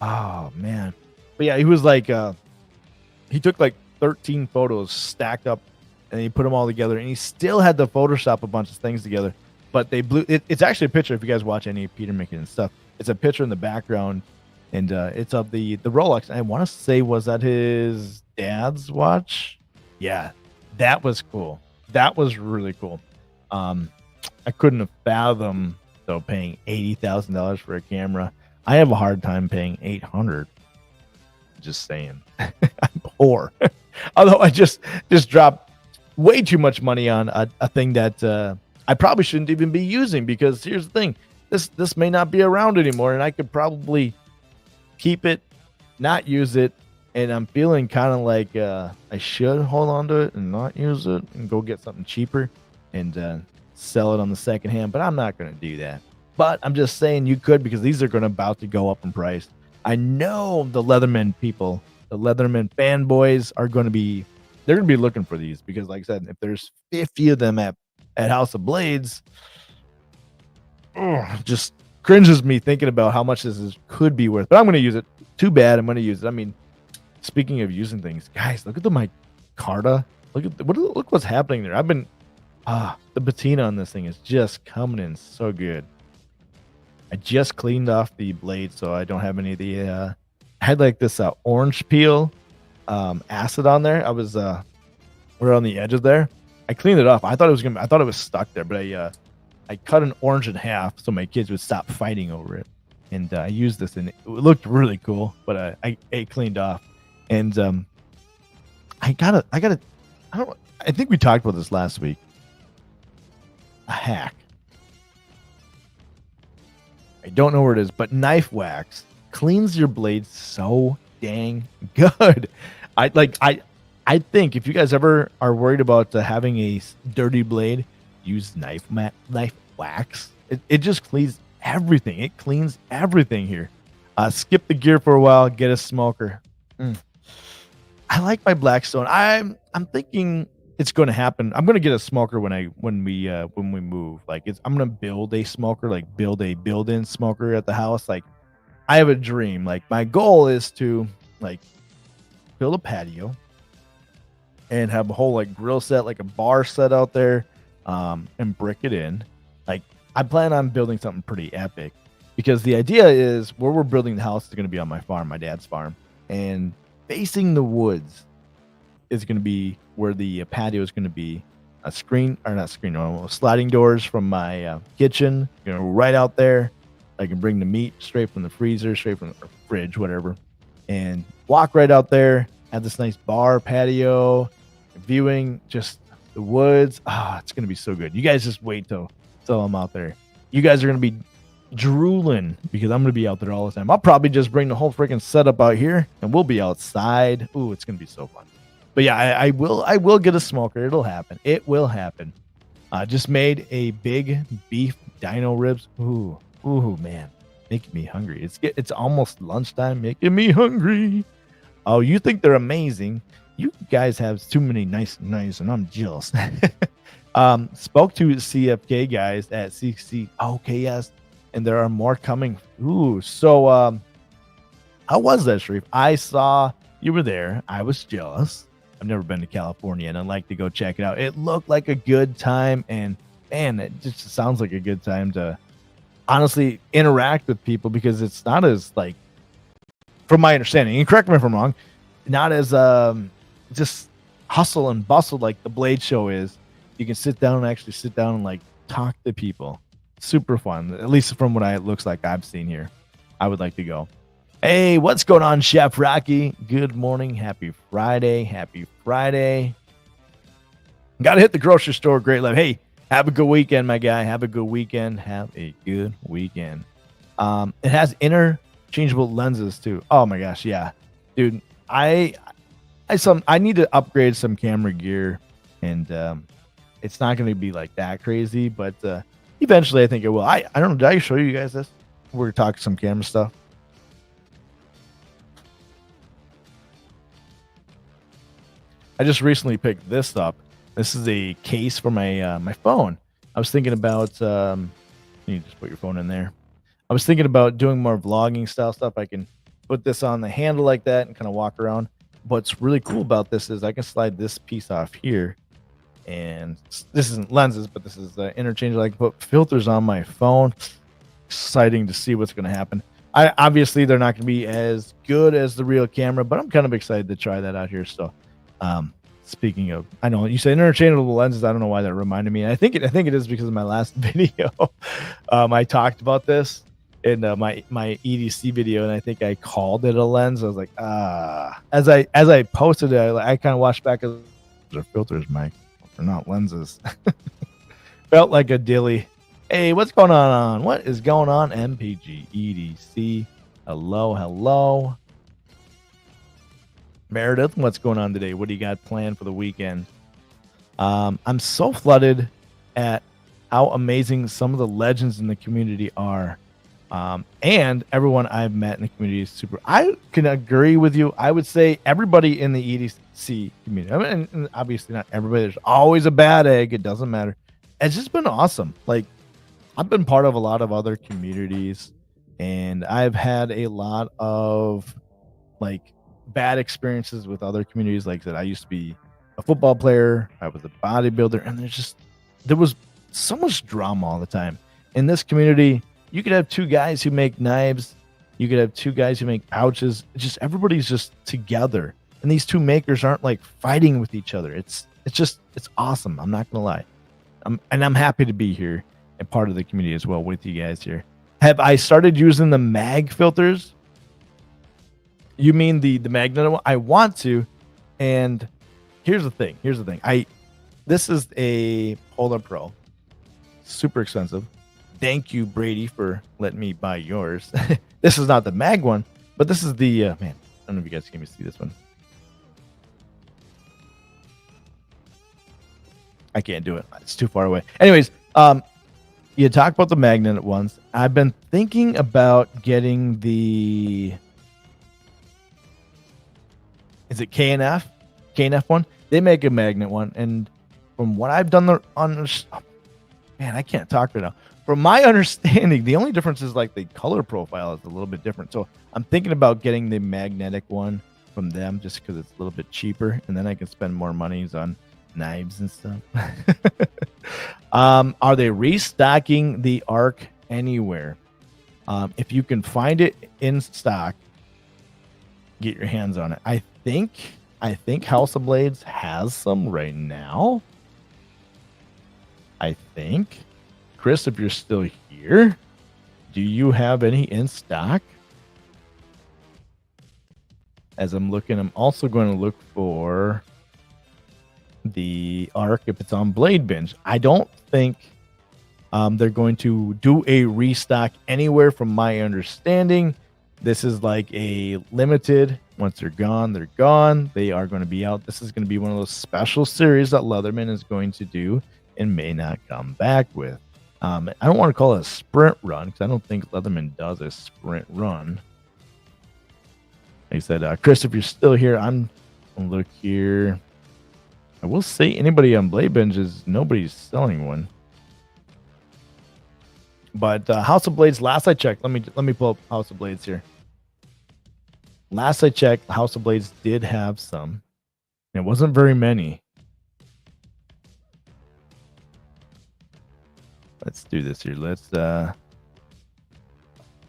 Oh man, but yeah, he was like, he took like 13 photos stacked up, and he put them all together, and he still had to Photoshop a bunch of things together. But they blew it. It's actually a picture. If you guys watch any Peter McKinnon stuff, it's a picture in the background, and it's of the Rolex. I want to say, was that his dad's watch? Yeah. That was cool. That was really cool. I couldn't have fathomed though paying $80,000 for a camera. I have a hard time paying $800. Just saying. I'm poor. Although I just dropped way too much money on a thing that I probably shouldn't even be using, because here's the thing. This may not be around anymore, and I could probably keep it, not use it. And I'm feeling kind of like I should hold on to it and not use it and go get something cheaper and sell it on the second hand. But I'm not going to do that. But I'm just saying you could, because these are going to about to go up in price. I know the Leatherman people, the Leatherman fanboys are going to be, they're going to be looking for these, because like I said, if there's 50 of them at House of Blades, just cringes me thinking about how much could be worth. But I'm going to use it. Too bad. I'm going to use it. I mean, speaking of using things, guys, look at the micarta. Look what's happening there. I've been the patina on this thing is just coming in so good. I just cleaned off the blade, so I don't have any of the I had like this orange peel acid on there. I was we're on the edges there. I cleaned it off. I thought it was stuck there, but I cut an orange in half so my kids would stop fighting over it. And I used this, and it looked really cool, but I cleaned off. And I think we talked about this last week. A hack. I don't know where it is, but knife wax cleans your blade so dang good. I think if you guys ever are worried about having a dirty blade, use knife wax. It just cleans everything. It cleans everything here. Skip the gear for a while, get a smoker. I like my Blackstone. I'm thinking it's going to happen. I'm going to get a smoker when we move. Like I'm going to build a smoker, like build a built-in smoker at the house. Like I have a dream. Like my goal is to like build a patio and have a whole like grill set, like a bar set out there, and brick it in. Like I plan on building something pretty epic, because the idea is where we're building the house is going to be on my farm, my dad's farm, and facing the woods is going to be where the patio is going to be. Sliding doors from my kitchen, right out there. I can bring the meat straight from the freezer, straight from the fridge, whatever, and walk right out there. Have this nice bar patio, viewing just the woods. It's going to be so good. You guys just wait till I'm out there. You guys are going to be drooling because I'm gonna be out there all the time. I'll probably just bring the whole freaking setup out here and we'll be outside. Ooh, it's gonna be so fun. But yeah, I will get a smoker. It'll happen. It will happen. Just made a big beef dino ribs. Ooh, man, making me hungry. It's almost lunchtime, making me hungry. Oh, you think they're amazing? You guys have too many nice knives, and I'm jealous. Spoke to CFK guys at CCOKS, and there are more coming. Ooh, so how was that, Sharif? I saw you were there. I was jealous. I've never been to California, and I'd like to go check it out. It looked like a good time, and man, it just sounds like a good time to honestly interact with people because it's not as like, from my understanding, and correct me if I'm wrong, not as just hustle and bustle like the Blade Show is. You can sit down and like talk to people. Super fun, at least from what it looks like I've seen here. I would like to go. Hey, what's going on, Chef Rocky? Good morning. Happy Friday. Happy Friday. Got to hit the grocery store. Great love. Hey, have a good weekend, my guy. Have a good weekend. Have a good weekend. It has interchangeable lenses too. Oh my gosh, yeah, dude. I need to upgrade some camera gear, and it's not going to be like that crazy, but eventually I think it will. I don't know. Did I show you guys this? We're talking some camera stuff. I just recently picked this up. This is a case for my my phone. I was thinking about you just put your phone in there. I was thinking about doing more vlogging style stuff. I can put this on the handle like that and kind of walk around. What's really cool about this is I can slide this piece off here, and this isn't lenses, but this is interchangeable. I can put filters on my phone. Exciting to see what's going to happen. Obviously they're not going to be as good as the real camera, but I'm kind of excited to try that out here. So, speaking of, I know you said interchangeable lenses. I don't know why that reminded me. I think it is because of my last video. I talked about this in my EDC video, and I think I called it a lens. I was like, as I posted it, I kind of watched back. They're filters, Mike. They're not lenses. Felt like a dilly. Hey, what's going on? What is going on? MPG EDC. Hello. Meredith, what's going on today? What do you got planned for the weekend? I'm so flooded at how amazing some of the legends in the community are. And everyone I've met in the community is super. I can agree with you. I would say everybody in the EDC community. I mean, obviously not everybody. There's always a bad egg. It doesn't matter. It's just been awesome. Like, I've been part of a lot of other communities, and I've had a lot of like bad experiences with other communities. Like that, I used to be a football player. I was a bodybuilder, and there was so much drama all the time in this community. You could have two guys who make knives. You could have two guys who make pouches. Just everybody's just together, and these two makers aren't like fighting with each other. It's awesome. I'm not gonna lie. I'm happy to be here and part of the community as well with you guys here. Have I started using the mag filters? You mean the magnet one? I want to, and here's the thing. This is a Polar Pro, super expensive. Thank you, Brady, for letting me buy yours. This is not the mag one, but this is the man. I don't know if you guys can see this one. I can't do it. It's too far away. Anyways, you talk about the magnet at once. I've been thinking about getting the. Is it KNF? KNF one? They make a magnet one, and from what I've done man, I can't talk right now. From my understanding, the only difference is like the color profile is a little bit different. So I'm thinking about getting the magnetic one from them just because it's a little bit cheaper, and then I can spend more monies on knives and stuff. Are they restocking the Arc anywhere? If you can find it in stock, get your hands on it. I think House of Blades has some right now. I think. Chris, if you're still here, do you have any in stock? As I'm looking, I'm also going to look for the Arc if it's on Blade Binge. I don't think They're going to do a restock anywhere from my understanding. This is like a limited. Once they're gone, they're gone. They are going to be out. This is going to be one of those special series that Leatherman is going to do and may not come back with. I don't want to call it a sprint run because I don't think Leatherman does a sprint run. Like I said, Chris, if you're still here, I'm going to look here. I will say anybody on Blade Benches, nobody's selling one. But House of Blades, last I checked, let me pull up House of Blades here. Last I checked, House of Blades did have some. It wasn't very many. Let's do this here.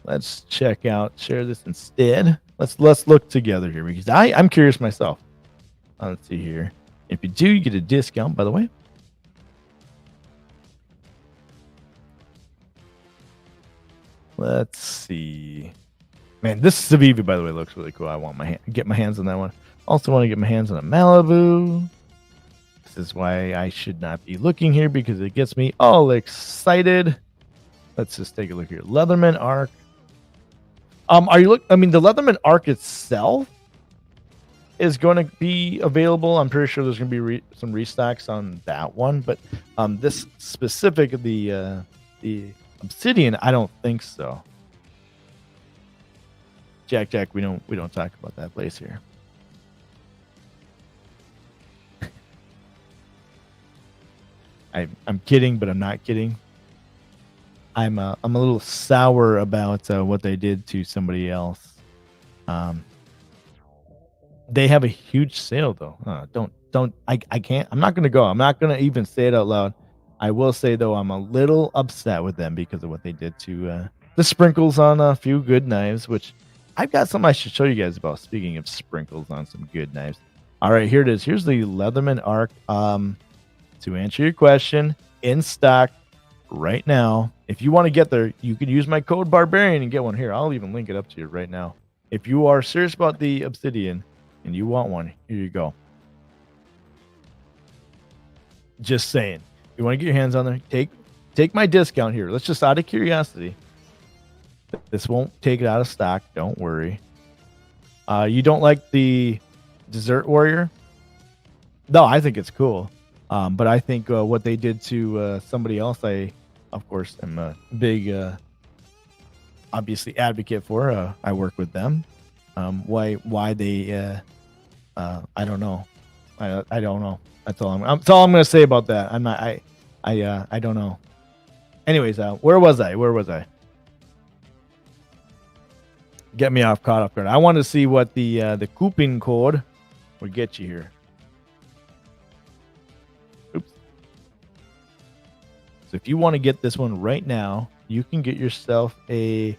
Let's check out, share this instead. Let's look together here because I'm curious myself. Let's see here. If you do, you get a discount, by the way. Let's see. Man, this Civivi, by the way, looks really cool. I want get my hands on that one. Also want to get my hands on a Malibu. This is why I should not be looking here because it gets me all excited. Let's just take a look here. Leatherman Arc. Are you look? I mean, the Leatherman Arc itself is going to be available. I'm pretty sure there's going to be some restocks on that one, but this specific the Obsidian, I don't think so. Jack, we don't talk about that place here. I'm kidding, but I'm not kidding. I'm a little sour about what they did to somebody else. They have a huge sale though. I can't. I'm not gonna go. I'm not gonna even say it out loud. I will say though, I'm a little upset with them because of what they did to the sprinkles on a few good knives, which I've got something I should show you guys about. Speaking of sprinkles on some good knives. All right, here it is. Here's the Leatherman Arc. To answer your question, in stock right now. If you want to get there, you can use my code Barbarian and get one here. I'll even link it up to you right now. If you are serious about the Obsidian and you want one, here you go. Just saying. If you want to get your hands on there, take my discount here. Let's just out of curiosity. This won't take it out of stock. Don't worry. You don't like the Desert Warrior? No, I think it's cool. But I think what they did to somebody else, I, of course, am a big, obviously, advocate for. I work with them. Why they, I don't know. I don't know. That's all I'm going to say about that. I'm not. I don't know. Anyways, where was I? Get me caught off guard. I want to see what the coupon code would get you here. Oops. So if you want to get this one right now, you can get yourself a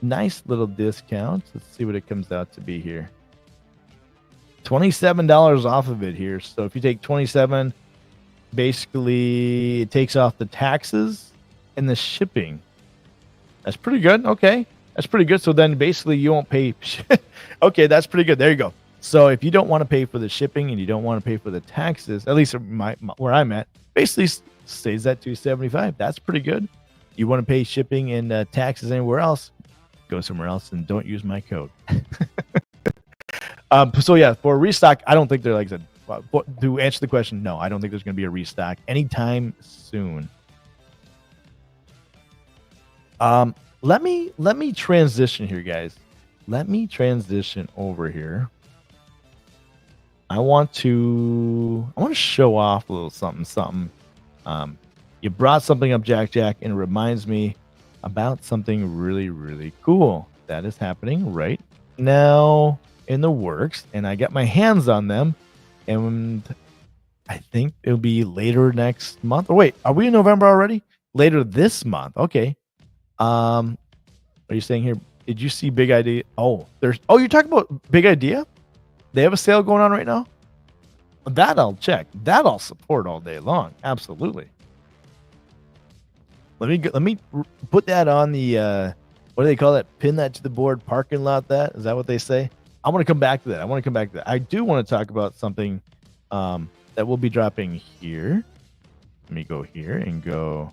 nice little discount. Let's see what it comes out to be here. $27 off of it here. So if you take 27, basically it takes off the taxes and the shipping. That's pretty good. Okay. That's pretty good. So then basically you won't pay. Okay, that's pretty good. There you go. So if you don't want to pay for the shipping and you don't want to pay for the taxes, at least where I'm at, basically stays at $275. That's pretty good. You want to pay shipping and taxes anywhere else, go somewhere else and don't use my code. So yeah, for a restock, I don't think they're, like I said, to answer the question, no, I don't think there's going to be a restock anytime soon. Let me transition here, guys. Let me transition over here. I want to show off a little something. You brought something up, Jack, and it reminds me about something really, really cool that is happening right now in the works, and I got my hands on them, and I think it'll be later next month. Oh wait, are we in November already? Later this month. Okay. Are you saying here? Did you see Big Idea? Oh, you're talking about Big Idea? They have a sale going on right now? That I'll check. That I'll support all day long. Absolutely. Let me put that on the what do they call that? Pin that to the board, parking lot. That is that what they say? I want to come back to that. I do want to talk about something that will be dropping here. Let me go here and go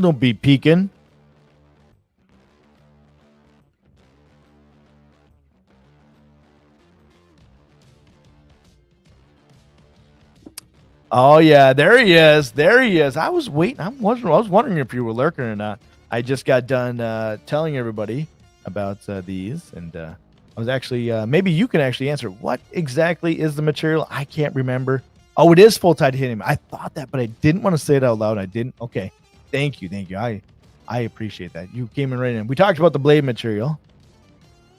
Don't be peeking. Oh yeah, there he is. There he is. I was waiting. I was wondering if you were lurking or not. I just got done telling everybody about these, and I was actually maybe you can actually answer. What exactly is the material? I can't remember. Oh, it is full titanium. I thought that, but I didn't want to say it out loud. I didn't. Okay, thank you. I appreciate that. You came in right in. We talked about the blade material,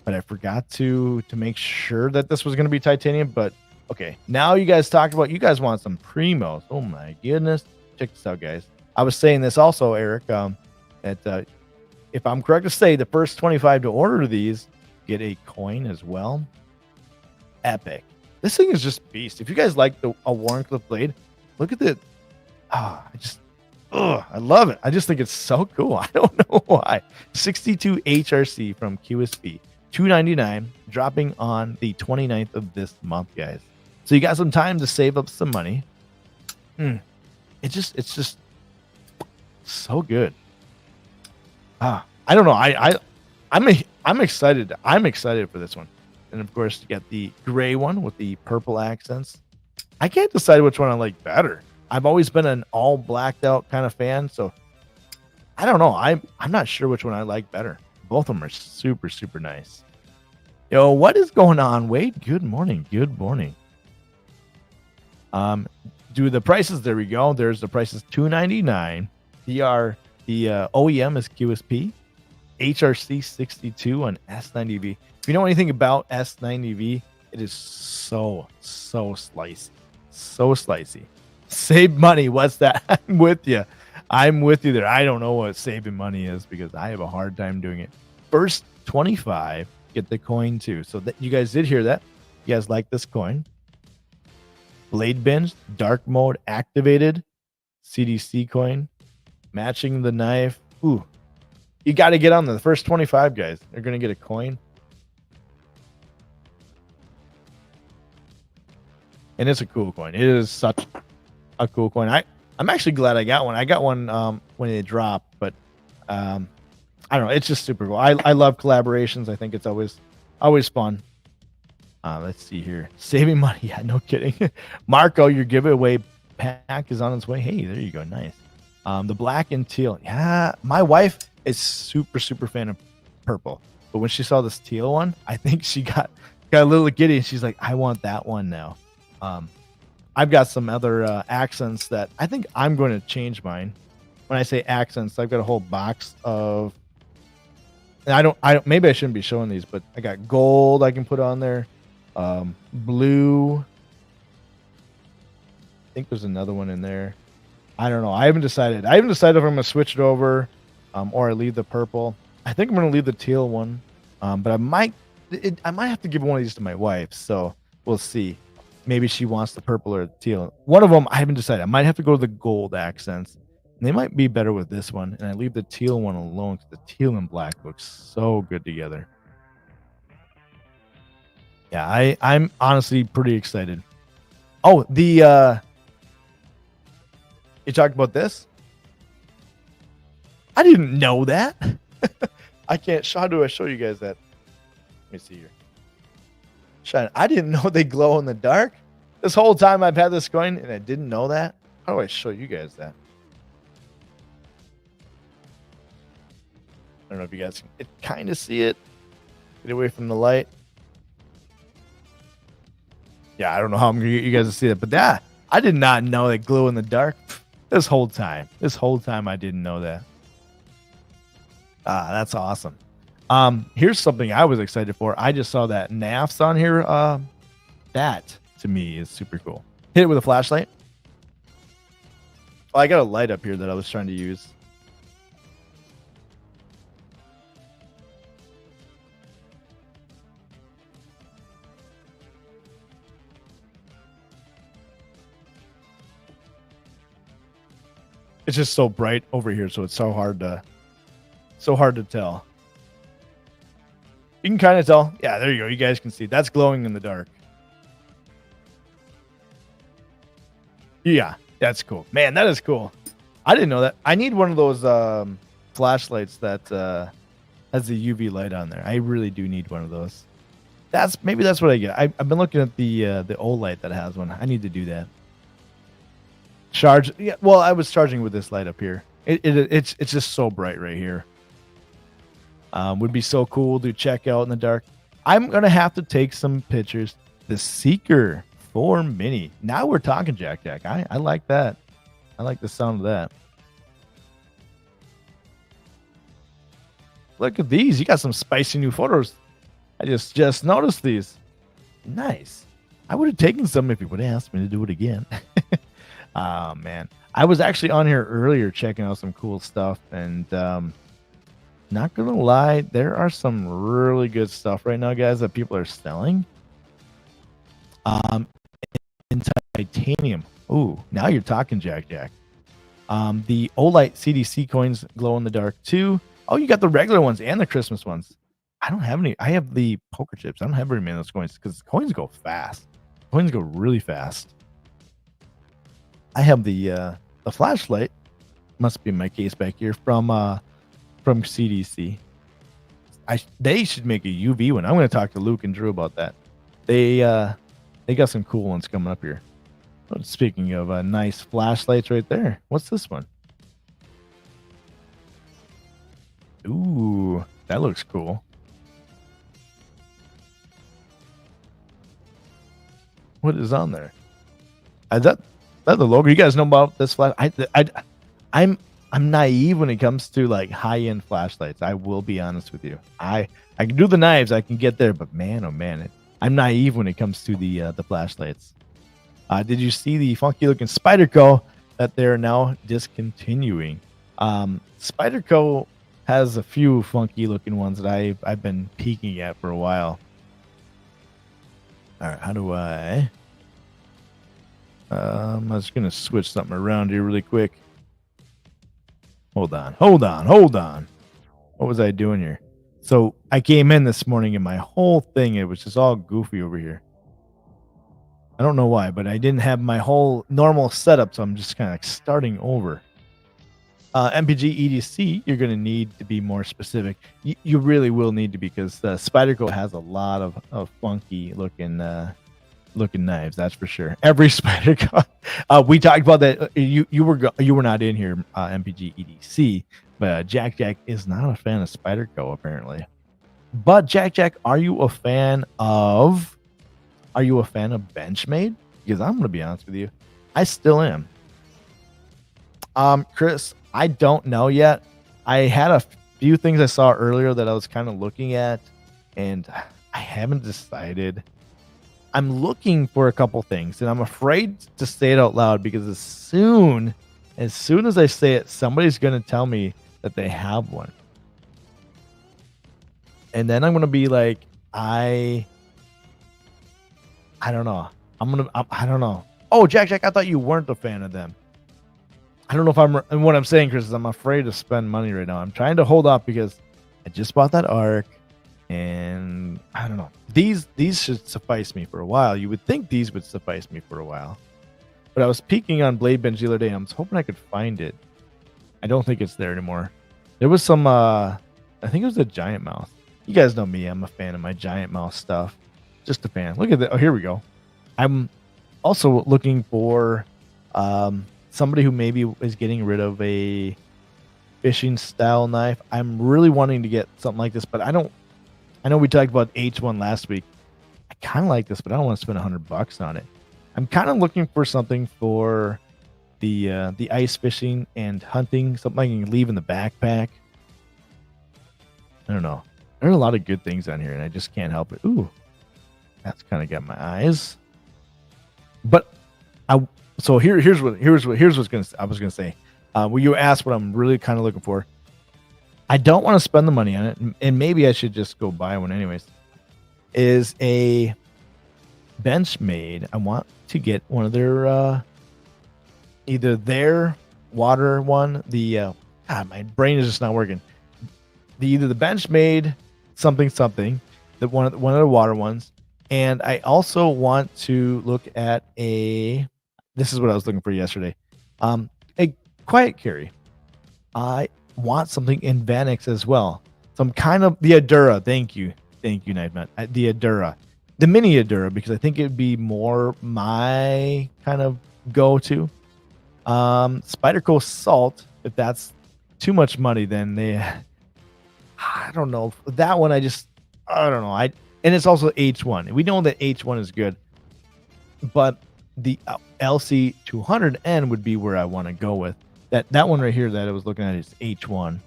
but I forgot to make sure that this was going to be titanium. But okay, now you guys talked about, you guys want some primos. Oh my goodness. Check this out, guys. I was saying this also, Eric, that if I'm correct to say, the first 25 to order these get a coin as well. Epic. This thing is just beast. If you guys like a Warncliffe blade, look at the, I love it. I just think it's so cool. I don't know why. 62 HRC from QSP. $2.99, dropping on the 29th of this month, guys. So you got some time to save up some money. It's just so good. I don't know. I'm excited. I'm excited for this one. And of course, you got the gray one with the purple accents. I can't decide which one I like better. I've always been an all blacked out kind of fan, so I don't know. I'm not sure which one I like better. Both of them are super, super nice. Yo, what is going on, Wade? Good morning. Good morning. Do the prices. There we go. There's the prices. $2.99. The OEM is QSP. HRC 62 on S90V. If you know anything about S90V, it is so slicey. So slicey. Save money. What's that? I'm with you. I'm with you there. I don't know what saving money is because I have a hard time doing it. First 25 get the coin too. So that you guys did hear that. You guys like this coin. Blade binge, dark mode activated, CDC coin, matching the knife. Ooh, you got to get on the first 25 guys. They're going to get a coin. And it's a cool coin. It is such a cool coin. I'm actually glad I got one. I got one when it dropped, but I don't know. It's just super cool. I love collaborations. I think it's always fun. Let's see here. Saving money. Yeah, no kidding. Marco, your giveaway pack is on its way. Hey, there you go. Nice. The black and teal. Yeah, my wife is super fan of purple. But when she saw this teal one, I think she got a little giddy and she's like, I want that one now. I've got some other accents that I think I'm going to change mine. When I say accents, I've got a whole box of, and I don't maybe I shouldn't be showing these, but I got gold I can put on there. Blue. I think there's another one in there. I don't know. I haven't decided. if I'm going to switch it over or I leave the purple. I think I'm going to leave the teal one. But I might have to give one of these to my wife. So we'll see. Maybe she wants the purple or the teal. One of them, I haven't decided. I might have to go to the gold accents. And they might be better with this one. And I leave the teal one alone because the teal and black looks so good together. Yeah, I'm honestly pretty excited. Oh, you talked about this? I didn't know that. I can't. How do I show you guys that? Let me see here. Shine. I didn't know they glow in the dark. This whole time I've had this coin and I didn't know that. How do I show you guys that? I don't know if you guys can kind of see it. Get away from the light. Yeah, I don't know how I'm gonna get you guys to see it, but yeah, I did not know they glow in the dark this whole time. I didn't know that. That's awesome. Here's something I was excited for. I just saw that NAF's on here. That to me is super cool. Hit it with a flashlight. Oh, I got a light up here that I was trying to use. It's just so bright over here, so it's so hard to tell. You can kind of tell. Yeah, there you go. You guys can see. That's glowing in the dark. Yeah, that's cool. Man, that is cool. I didn't know that. I need one of those flashlights that has the UV light on there. I really do need one of those. Maybe that's what I get. I've been looking at the old light that has one. I need to do that. Charge. Yeah. Well, I was charging with this light up here. It's just so bright right here. Would be so cool to check out in the dark. I'm gonna have to take some pictures. The Seeker 4 Mini. Now we're talking, Jack. I like that. I like the sound of that. Look at these. You got some spicy new photos. I just noticed these. Nice. I would have taken some if you would have asked me to do it again. Oh, man. I was actually on here earlier checking out some cool stuff, and not gonna lie, there are some really good stuff right now, guys, that people are selling. In titanium. Ooh, now you're talking, Jack. The Olight CDC coins glow in the dark too. Oh, you got the regular ones and the Christmas ones. I don't have any. I have the poker chips. I don't have very many of those coins because coins go fast. Coins go really fast. I have the flashlight. Must be in my case back here from CDC. They should make a UV one. I'm going to talk to Luke and Drew about that. They got some cool ones coming up here. But speaking of nice flashlights right there, what's this one? Ooh, that looks cool. What is on there? Is that the logo? You guys know about this flash? I'm naive when it comes to like high-end flashlights. I will be honest with you. I can do the knives, I can get there, but man, oh man, I'm naive when it comes to the flashlights. Did you see the funky-looking Spyderco that they're now discontinuing? Spyderco has a few funky-looking ones that I've been peeking at for a while. All right, how do I? I'm just gonna switch something around here really quick. Hold on. What was I doing here? So I came in this morning and my whole thing, it was just all goofy over here. I don't know why, but I didn't have my whole normal setup, so I'm just kind of like starting over. MPG EDC, you're going to need to be more specific. You really will need to, because Spyderco has a lot of funky looking knives, that's for sure. Every Spyderco. We talked about that. You were not in here, MPG EDC, but Jack is not a fan of Spyderco apparently. But Jack, are you a fan of Benchmade? Because I'm going to be honest with you, I still am. Chris, I don't know yet. I had a few things I saw earlier that I was kind of looking at, and I haven't decided. I'm looking for a couple things, and I'm afraid to say it out loud because as soon as I say it, somebody's going to tell me that they have one. And then I'm going to be like, I don't know. I don't know. Oh, Jack, I thought you weren't a fan of them. I don't know if and what I'm saying, Chris, is I'm afraid to spend money right now. I'm trying to hold off because I just bought that Arc, and I don't know. These should suffice me for a while. You would think these would suffice me for a while. But I was peeking on Blade Bench the other day, and I was hoping I could find it. I don't think it's there anymore. There was some, I think it was a giant mouse. You guys know me. I'm a fan of my giant mouse stuff. Just a fan. Look at that. Oh, here we go. I'm also looking for somebody who maybe is getting rid of a fishing style knife. I'm really wanting to get something like this, but I know we talked about H1 last week. I kind of like this, but I don't want to spend $100 on it. I'm kind of looking for something for the ice fishing and hunting, something I can leave in the backpack. I don't know. There are a lot of good things on here, and I just can't help it. Ooh, that's kind of got my eyes. But so here's what I was gonna say. Well, you asked what I'm really kind of looking for. I don't want to spend the money on it, and maybe I should just go buy one anyways. Is a Benchmade. I want to get one of their either their water one. My brain is just not working. Either the Benchmade something, that one of the water ones, and I also want to look at this is what I was looking for yesterday. A quiet carry. I want something in Vanix as well. Some kind of the Adura. Thank you, Nightman. The Adura, the mini Adura, because I think it'd be more my kind of go-to. Spyderco Salt. If that's too much money, then I don't know. That one, I don't know. And it's also H1. We know that H1 is good, but the LC 200N would be where I want to go with. That one right here that I was looking at is H1,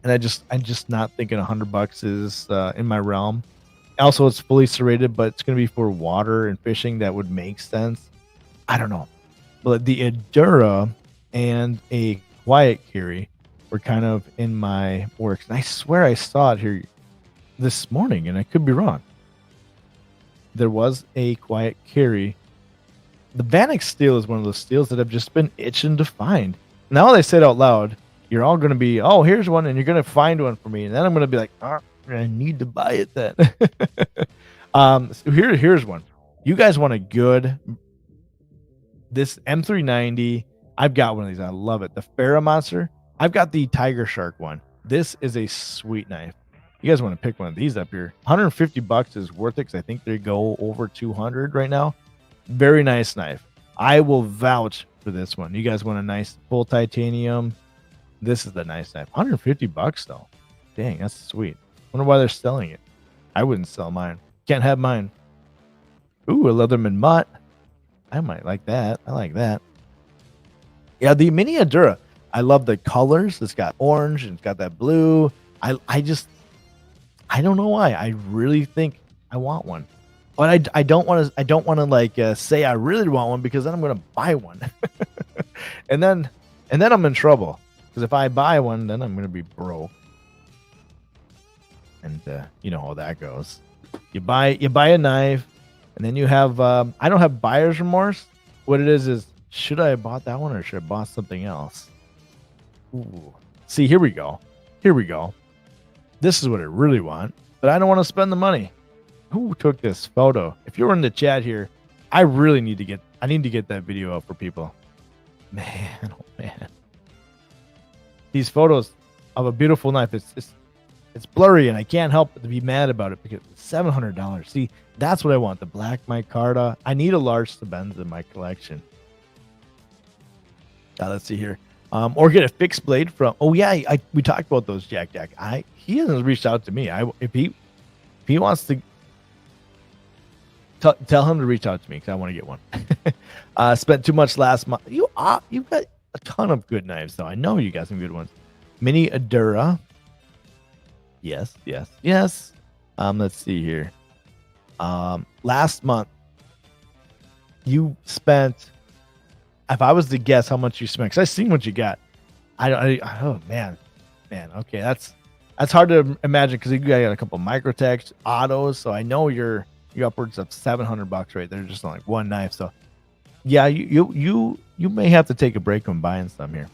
and I'm just not thinking $100 is in my realm. Also, it's fully serrated, but it's going to be for water and fishing. That would make sense. I don't know, but the Adura and a quiet carry were kind of in my works, and I swear I saw it here this morning, and I could be wrong. There was a quiet carry. The Vanix steel is one of those steels that I've just been itching to find. Now that I say it out loud, you're all going to be, oh, here's one, and you're going to find one for me. And then I'm going to be like, oh, I need to buy it then. So here's one. You guys want a good, this M390, I've got one of these. I love it. The Pharaoh Monster. I've got the Tiger Shark one. This is a sweet knife. You guys want to pick one of these up here. $150 is worth it because I think they go over 200 right now. Very nice knife. I will vouch for this one. You guys want a nice full titanium? This is the nice knife. $150 though. Dang, that's sweet. Wonder why they're selling it. I wouldn't sell mine. Can't have mine. Ooh, a Leatherman mutt. I might like that. I like that. Yeah, the Mini Adura. I love the colors. It's got orange and it's got that blue. I don't know why. I really think I want one. But I don't want to like say I really want one, because then I'm going to buy one. and then I'm in trouble, because if I buy one, then I'm going to be broke. And you know how that goes. You buy a knife, and then you have I don't have buyer's remorse. What it is should I have bought that one, or should I have bought something else? Ooh. See, here we go. This is what I really want, but I don't want to spend the money. Who took this photo? If you're in the chat here, I need to get that video up for people. Man, oh man. These photos of a beautiful knife, it's blurry, and I can't help but to be mad about it, because it's $700. See, that's what I want. The black micarta. I need a large Sebenza in my collection. Let's see here. Or get a fixed blade from. Oh yeah, we talked about those, Jack. He hasn't reached out to me. If he wants to, tell him to reach out to me, because I want to get one. Spent too much last month. You've got a ton of good knives, though. I know you got some good ones. Mini Adura. Yes. Let's see here. Last month you spent. If I was to guess how much you spent, because I seen what you got. Oh man. Okay, that's hard to imagine, because you got a couple microtechs, autos. So I know you're upwards of $700 right there, just on like one knife. So yeah, you may have to take a break from buying some here.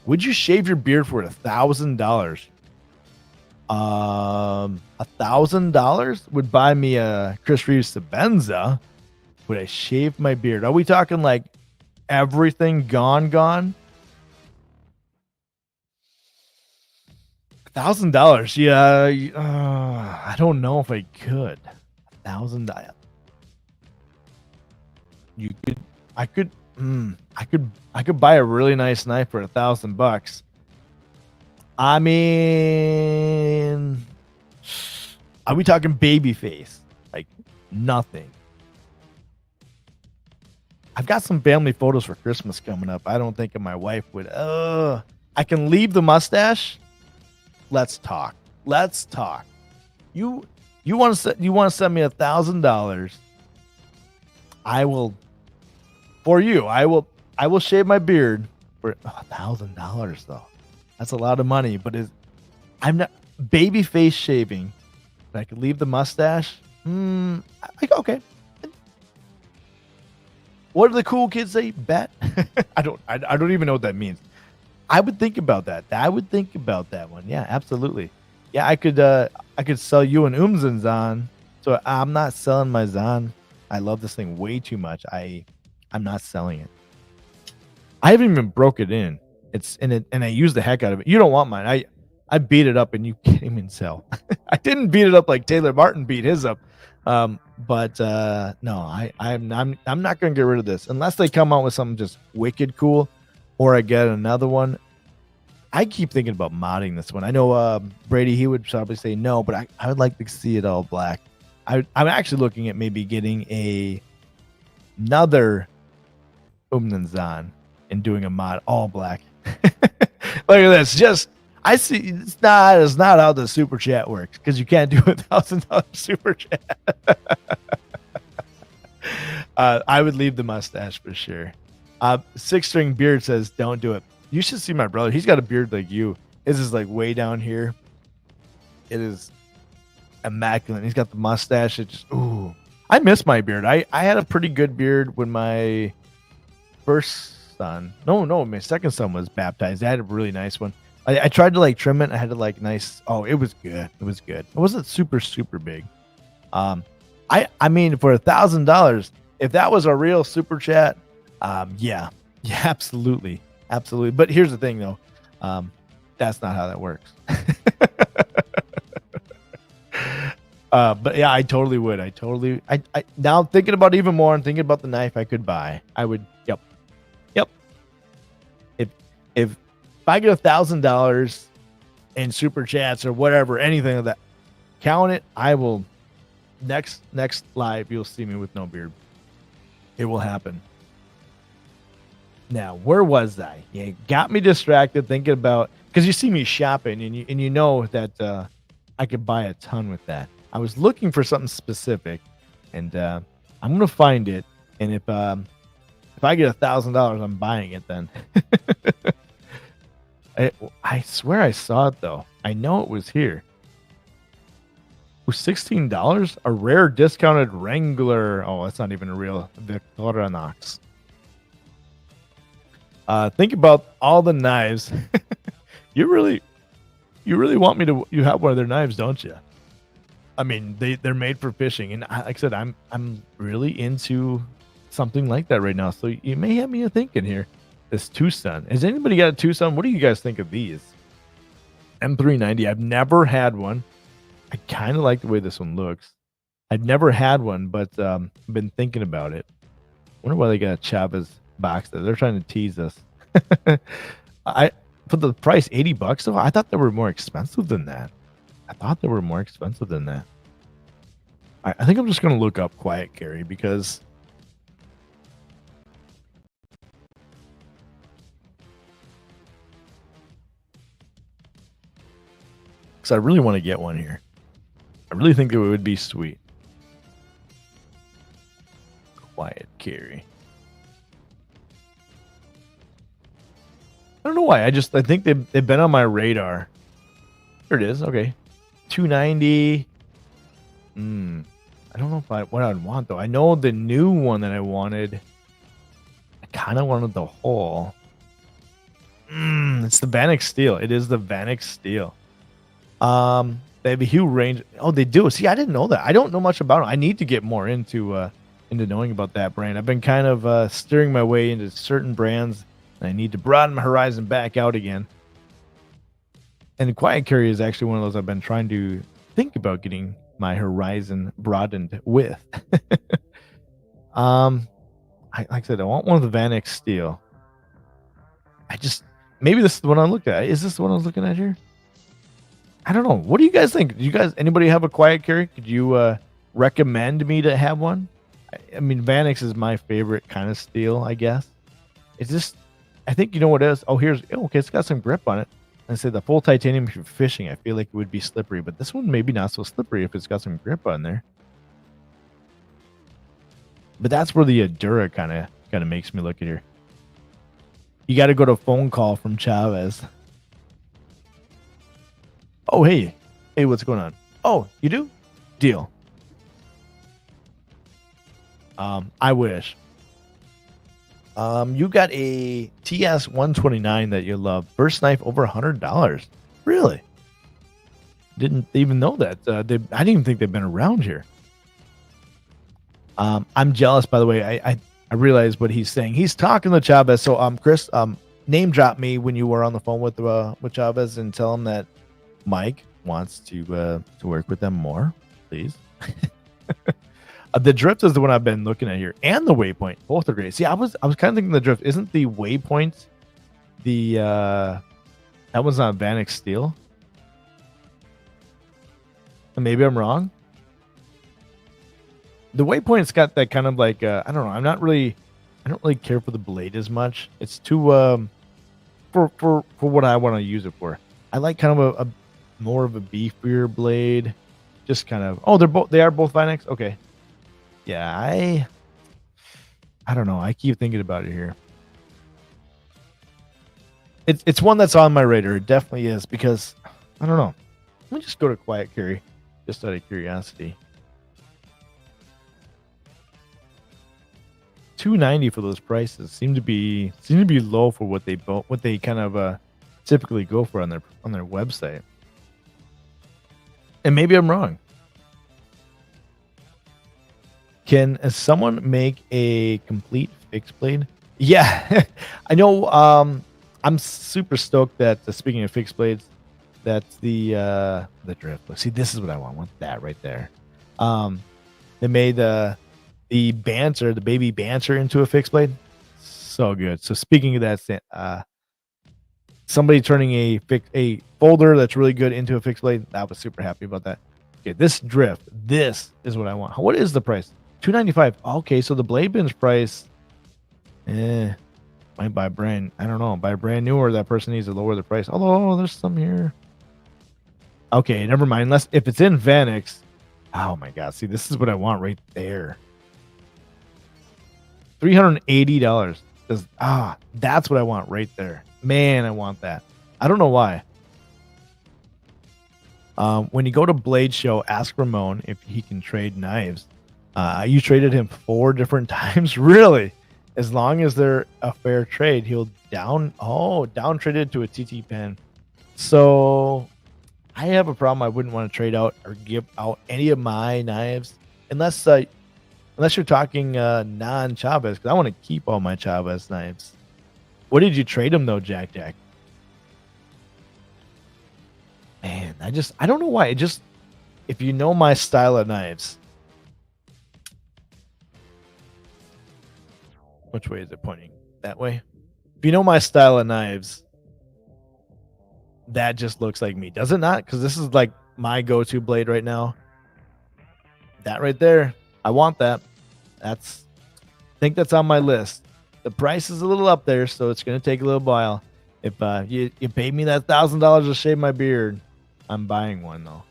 Would you shave your beard for $1,000? $1,000 would buy me a Chris Reeves Sebenza. Would I shave my beard? Are we talking like everything gone? $1,000. Yeah. I don't know if I could. $1,000. I could buy a really nice knife for $1,000. I mean, are we talking baby face? Like nothing. I've got some family photos for Christmas coming up. I don't think my wife would. I can leave the mustache. Let's talk. You want to send me $1,000? I will. For you, I will shave my beard for $1,000 though. That's a lot of money, but I'm not baby face shaving. But I could leave the mustache. Okay. What do the cool kids say? Bet. I don't even know what that means. I would think about that. I would think about that one. Yeah, absolutely. Yeah, I could sell you an Zan. So I'm not selling my Zan. I love this thing way too much. I'm not selling it. I haven't even broke it in. It's in it, and I use the heck out of it. You don't want mine. I beat it up, and you can't even sell. I didn't beat it up like Taylor Martin beat his up. But no, I'm not gonna get rid of this unless they come out with something just wicked cool, or I get another one. I keep thinking about modding this one. I know Brady, he would probably say no, but I would like to see it all black. I'm actually looking at maybe getting another Umnanzan and doing a mod all black. Look at this. Just I see it's not how the super chat works, because you can't do $1,000 super chat. I would leave the mustache for sure. Six String Beard says don't do it. You should see my brother. He's got a beard like you. His is like way down here. It is immaculate. He's got the mustache. It just ooh. I miss my beard. I had a pretty good beard when my first son. No, my second son was baptized. I had a really nice one. I tried to like trim it. I had to like nice. Oh, it was good. It was good. It wasn't super big. I mean for $1,000, if that was a real super chat, yeah, absolutely. But here's the thing though, that's not how that works. But yeah, I totally would. I now thinking about even more and thinking about the knife I could buy. I would. Yep. If I get $1,000 in super chats or whatever, anything of that, count it. I will. Next live, you'll see me with no beard. It will happen. Now, where was I? You got me distracted thinking about, because you see me shopping and you know that I could buy a ton with that. I was looking for something specific, and I'm gonna find it. And if I get $1,000, I'm buying it. Then I swear I saw it though. I know it was here. $16, a rare discounted Wrangler. Oh, that's not even a real Victorinox. Think about all the knives. You really want me to? You have one of their knives, don't you? I mean, they're made for fishing, and like I said, I'm really into something like that right now. So you may have me thinking here. This Tucson. Has anybody got a Tucson? What do you guys think of these? M390. I've never had one. I kind of like the way this one looks. I've never had one, but been thinking about it. Wonder why they got a Chavez box there. They're trying to tease us. I for the price $80 though. I thought they were more expensive than that. I think I'm just gonna look up Quiet Carry because I really want to get one here. I really think it would be sweet. Quiet Carry. I don't know why. I think they've been on my radar. Here it is. Okay. $290. I don't know what I'd want though. I know the new one that I wanted. I kind of wanted the whole. It's the Vanex Steel. It is the Vanex Steel. They have a huge range. Oh, they do. See, I didn't know that. I don't know much about them. I need to get more into knowing about that brand. I've been kind of steering my way into certain brands, and I need to broaden my horizon back out again. And Quiet Carry is actually one of those I've been trying to think about getting my horizon broadened with. Like I said, I want one of the Vanex Steel. Maybe this is the one I'm looking at. Is this the one I was looking at here? I don't know. What do you guys think? Do you guys, anybody have a Quiet Carry? Could you recommend me to have one? I mean, Vanex is my favorite kind of steel, I guess. It's just, I think you know what it is. Oh, okay, it's got some grip on it. I said the full titanium for fishing. I feel like it would be slippery, but this one maybe not so slippery if it's got some grip on there. But that's where the Adura kind of makes me look at here. You got to go to a phone call from Chavez. Oh, hey, what's going on? Oh, you do? Deal. I wish. You got a TS 129 that you love. Burst knife over $100. Really? Didn't even know that. I didn't even think they've been around here. I'm jealous, by the way. I realize what he's saying. He's talking to Chavez. So Chris, name drop me when you were on the phone with Chavez and tell him that Mike wants to work with them more, please. The drift is the one I've been looking at here, and the waypoint. Both are great. See, I was kind of thinking the drift isn't the waypoint. The that one's not Vanex Steel. Maybe I'm wrong. The waypoint's got that kind of like I don't know. I don't really care for the blade as much. It's too for what I want to use it for. I like kind of a more of a beefier blade. Just kind of they are both Vanex. Okay. Yeah, I don't know. I keep thinking about it here. It's one that's on my radar. It definitely is because I don't know. Let me just go to quiet carry, just out of curiosity. $290 for those prices seem to be low for what they kind of typically go for on their website. And maybe I'm wrong. Can someone make a complete fixed blade? Yeah, I know. I'm super stoked that speaking of fixed blades, that's the drift. Look, see, this is what I want. I want that right there. They made the banter, the baby banter, into a fixed blade. So good. So speaking of that, somebody turning a folder that's really good into a fixed blade. I was super happy about that. Okay, this drift. This is what I want. What is the price? $295. Okay, so the blade bin's price. Might buy brand. I don't know. Buy brand new, or that person needs to lower the price. Although there's some here. Okay, never mind. Unless if it's in Vanex. Oh my god! See, this is what I want right there. $380. That's what I want right there. Man, I want that. I don't know why. When you go to Blade Show, ask Ramon if he can trade knives. You traded him 4 different times, really. As long as they're a fair trade, he'll down traded to a TT pen. So I have a problem. I wouldn't want to trade out or give out any of my knives unless you're talking non-Chavez, because I want to keep all my Chavez knives. What did you trade him though, Jack? Man, I don't know why. If you know my style of knives. Which way is it pointing? That way? If you know my style of knives, that just looks like me. Does it not? Because this is like my go-to blade right now. That right there. I want that. I think that's on my list. The price is a little up there, so it's going to take a little while. If you paid me that $1,000 to shave my beard, I'm buying one though.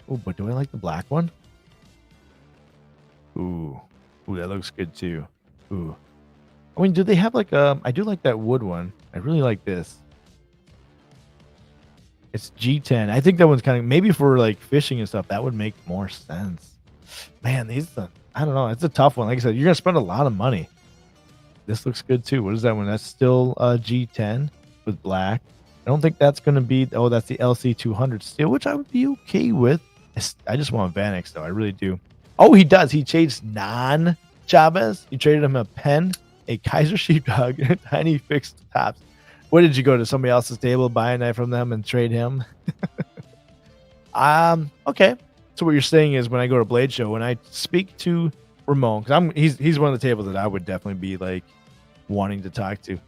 Oh, but do I like the black one? Ooh, that looks good too. Ooh, I mean, do they have like I do like that wood one. I really like this. It's G10. I think that one's kind of maybe for like fishing and stuff. That would make more sense. Man, I don't know. It's a tough one. Like I said, you're gonna spend a lot of money. This looks good too. What is that one? That's still G10 with black. I don't think that's gonna be. Oh, that's the LC200 steel, which I would be okay with. I just want Vanex though. I really do. Oh, he does. He changed non-Chavez. You traded him a pen, a Kaiser sheepdog, and tiny fixed tops. What did you go to somebody else's table, buy a knife from them, and trade him? Okay. So what you're saying is when I go to Blade Show, when I speak to Ramon, because he's one of the tables that I would definitely be like wanting to talk to.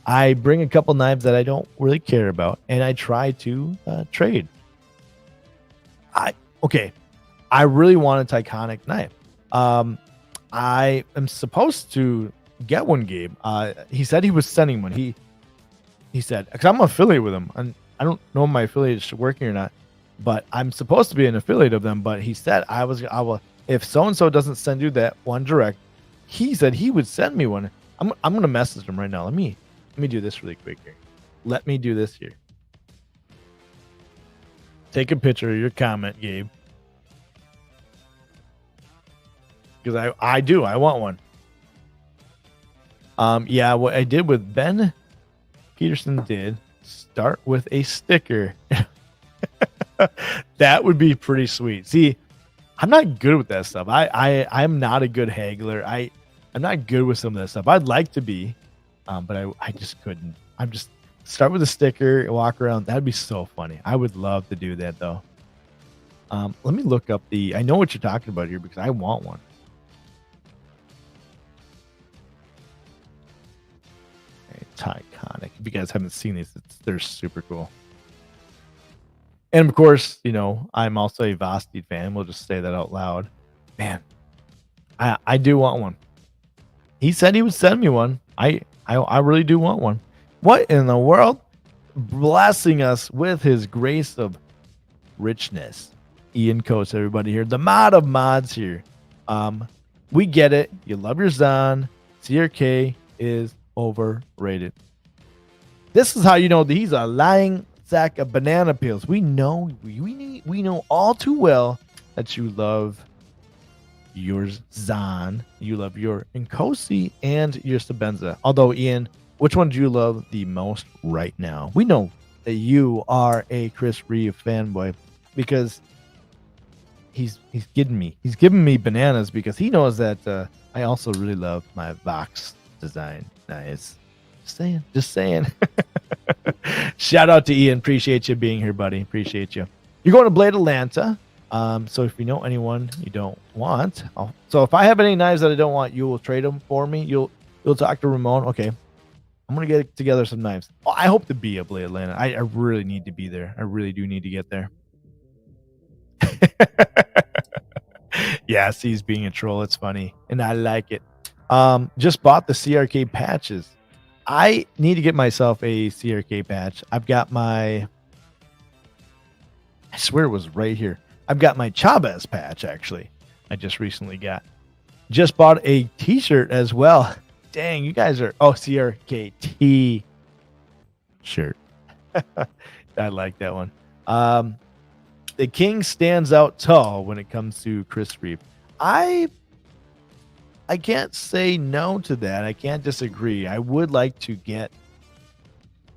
I bring a couple knives that I don't really care about, and I try to trade. I really want a Tyconic knife. I am supposed to get one, Gabe. He said he was sending one. He said, because I'm affiliated with him, and I don't know if my affiliate is working or not, but I'm supposed to be an affiliate of them. But he said I will if so and so doesn't send you that one direct. He said he would send me one. I'm gonna message him right now. Let me do this really quick here. Let me do this here. Take a picture of your comment, Gabe. Because I want one. Yeah, what I did with Ben Peterson did start with a sticker. That would be pretty sweet. See, I'm not good with that stuff. I'm not a good haggler. I'm not good with some of that stuff. I'd like to be, but I just couldn't. I'm just start with a sticker, walk around. That'd be so funny. I would love to do that though. Let me look up I know what you're talking about here because I want one. It's iconic. If you guys haven't seen these, they're super cool. And of course, I'm also a Vosteed fan. We'll just say that out loud. Man, I do want one. He said he would send me one. I really do want one. What in the world? Blessing us with his grace of richness. Ian Coates, everybody here. The mod of mods here. We get it. You love your Zon. CRK is overrated. This is how you know that he's a lying sack of banana peels. We know we know all too well that you love your Zon, you love your Nkosi, and your Sabenza. Although, Ian, which one do you love the most right now? We know that you are a Chris Reeve fanboy because he's giving me bananas because he knows that I also really love my box design. Nice. Just saying. Shout out to Ian. Appreciate you being here, buddy. Appreciate you. You're going to Blade Atlanta. So if you know anyone you don't want, so if I have any knives that I don't want, you will trade them for me. You'll talk to Ramon. Okay, I'm gonna get together some knives. I hope to be at Blade Atlanta. I really need to be there. I really do need to get there. Yes, he's being a troll. It's funny, and I like it. Just bought the CRK patches. I need to get myself a CRK patch. I've got I swear it was right here. I've got my Chavez patch, actually. I just recently got. Just bought a t-shirt as well. Dang, you guys are... Oh, CRK t-shirt. I like that one. The king stands out tall when it comes to Chris Reeve. I can't say no to that. I can't disagree. I would like to get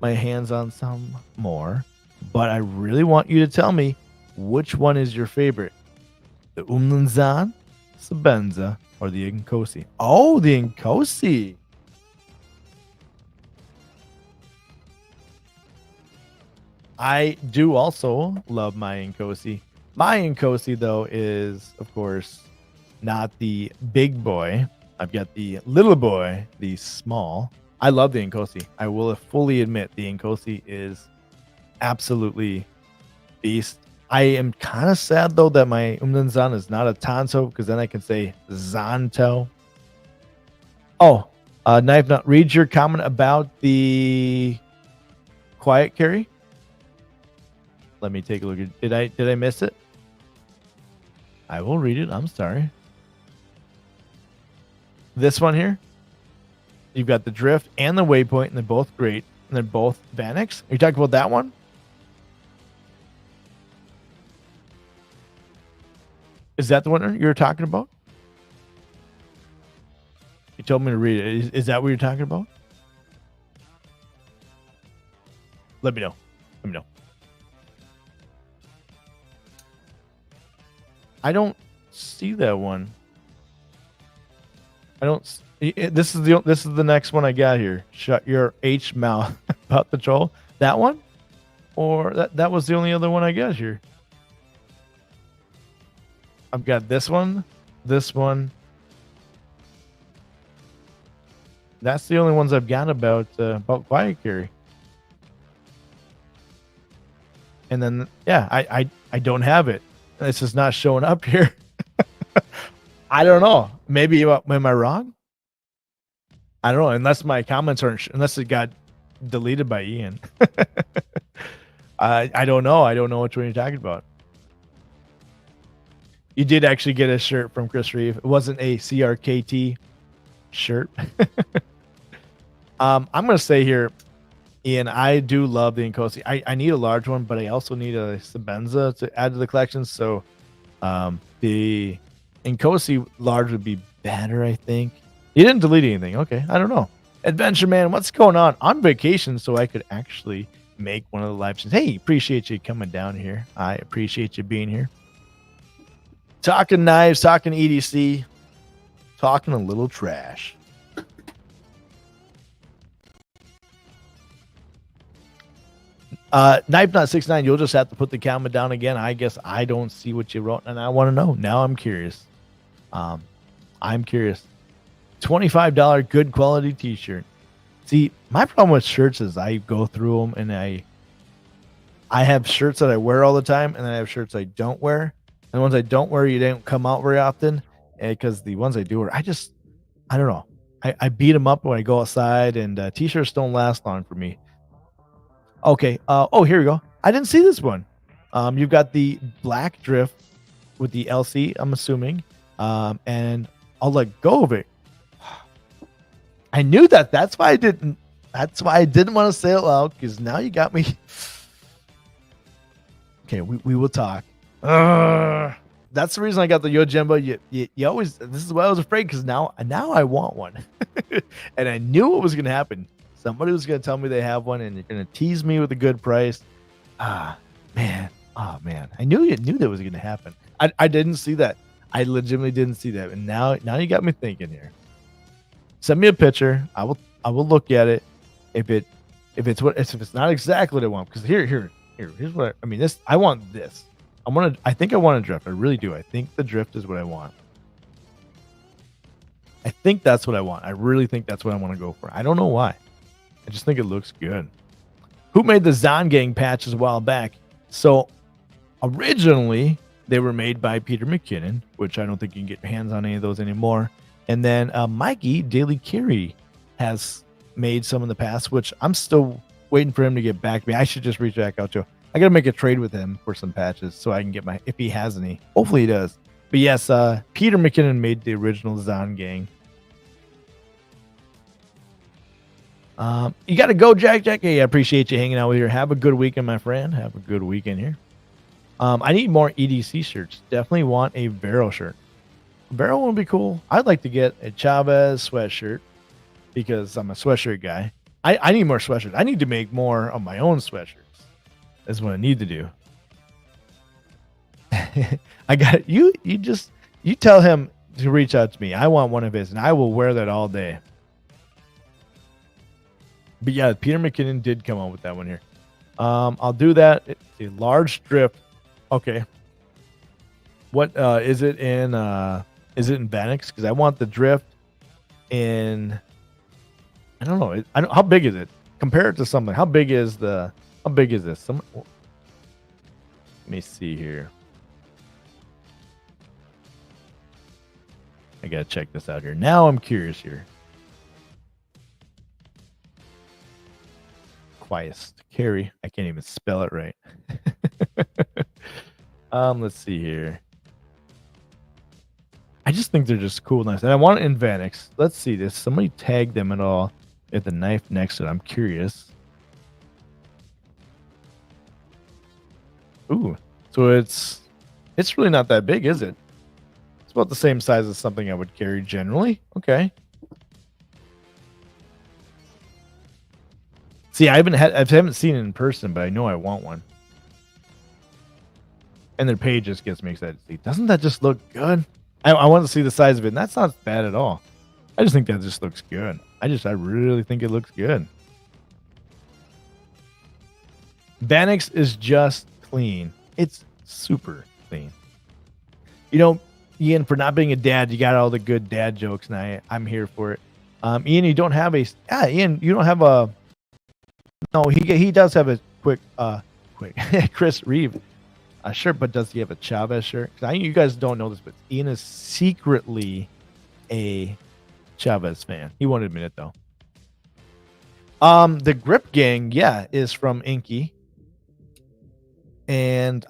my hands on some more, but I really want you to tell me which one is your favorite? The Umlanzan, Sabenza, or the Nkosi? Oh, the Nkosi. I do also love my Nkosi. My Nkosi, though, is, of course, not the big boy. I've got the little boy, the small. I love the Nkosi. I will fully admit the Nkosi is absolutely beast. I am kind of sad, though, that my Umlanzan is not a Tanto, because then I can say Zanto. Oh, Knife Nut, read your comment about the quiet carry. Let me take a look. Did I miss it? I will read it. I'm sorry. This one here. You've got the drift and the waypoint, and they're both great. And they're both Vanix. Are you talking about that one? Is that the one you're talking about? You told me to read it. Is that what you're talking about? Let me know. Let me know. I don't see that one. I don't. This is the next one I got here. Shut your H mouth about the troll. That one, or that was the only other one I got here. I've got this one. That's the only ones I've got about quiet carry. And then yeah, I don't have it. It's just not showing up here. I don't know. Maybe am I wrong? I don't know. Unless my comments aren't, unless it got deleted by Ian. I don't know. I don't know which one you're talking about. You did actually get a shirt from Chris Reeve. It wasn't a CRKT shirt. I'm gonna say here, Ian, I do love the Nkosi. I need a large one, but I also need a Sabenza to add to the collection. So the Nkosi large would be better, I think. You didn't delete anything. Okay, I don't know. Adventure Man, what's going on? On vacation, so I could actually make one of the live streams. Hey, appreciate you coming down here. I appreciate you being here. Talking knives, talking EDC. talking a little trash. Knife Not 69, you'll just have to put the camera down again. I guess I don't see what you wrote, and I want to know. Now I'm curious. I'm curious. $25 good quality t-shirt. See, my problem with shirts is I go through them, and I have shirts that I wear all the time, and then I have shirts I don't wear. And the ones I don't wear, you don't come out very often, because the ones I do wear, I don't know. I beat them up when I go outside, and t-shirts don't last long for me. Okay. Oh, here we go. I didn't see this one. You've got the black drift with the LC, I'm assuming. And I'll let go of it. I knew that. That's why I didn't want to say it loud, because now you got me. Okay, we will talk. That's the reason I got the Yojimbo. You always, this is why I was afraid, because now I want one. And I knew what was going to happen. Somebody was going to tell me they have one, and you're going to tease me with a good price. Man. Oh, man. I knew that was going to happen. I didn't see that. I legitimately didn't see that. And now you got me thinking here. Send me a picture. I will look at it. If it's not exactly what I want, because here's what I mean. I want this. I think I want a drift. I really do. I think the drift is what I want. I think that's what I want. I really think that's what I want to go for. I don't know why. I just think it looks good. Who made the Zon Gang patches a while back? So originally they were made by Peter McKinnon, which I don't think you can get your hands on any of those anymore. And then Mikey Daily Carey has made some in the past, which I'm still waiting for him to get back to me. I should just reach back out to him. I got to make a trade with him for some patches so I can get if he has any. Hopefully he does. But yes, Peter McKinnon made the original Zon Gang. You got to go, Jack. Hey, I appreciate you hanging out with here. Have a good weekend, my friend. Have a good weekend here. I need more EDC shirts. Definitely want a Vero shirt. Vero would be cool. I'd like to get a Chavez sweatshirt because I'm a sweatshirt guy. I need more sweatshirts. I need to make more of my own sweatshirts. That's what I need to do. I got you. You tell him to reach out to me. I want one of his, and I will wear that all day. But yeah, Peter McKinnon did come up with that one here. I'll do that. It's a large drift. Okay. What is it in? Is it in Vanix? Because I want the drift in. I don't know. How big is it? Compare it to something. How big is this? Let me see here. I gotta check this out here. Now I'm curious here. Quiest Carry. I can't even spell it right. Let's see here. I just think they're just cool, nice. And I want it in Vanix. Let's see this. Somebody tag them at all at the knife next to it. I'm curious. Ooh. So it's really not that big, is it? It's about the same size as something I would carry generally. Okay. See, I haven't seen it in person, but I know I want one. And their page just gets me excited. See, doesn't that just look good? I want to see the size of it, and that's not bad at all. I just think that just looks good. I really think it looks good. Vanix is just clean. It's super clean. You know, Ian, for not being a dad, you got all the good dad jokes, and I'm here for it. Ian, you don't have Ian, you don't have a. No, he does have a quick Chris Reeve shirt, but does he have a Chavez shirt? Because you guys don't know this, but Ian is secretly a Chavez fan. He won't admit it though. The Grip Gang, is from Inky, and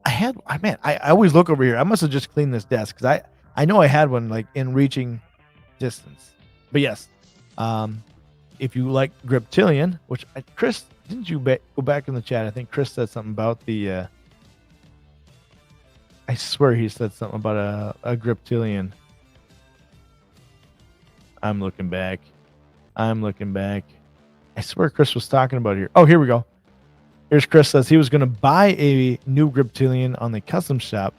I always look over here. I must have just cleaned this desk because I know I had one like in reaching distance. But yes, if you like Griptilian, which Chris, didn't you go back in the chat? I think Chris said something about the. I swear he said something about a Griptilian. I'm looking back. I swear Chris was talking about it here. Oh, here we go. Here's Chris says he was going to buy a new Griptilian on the custom shop,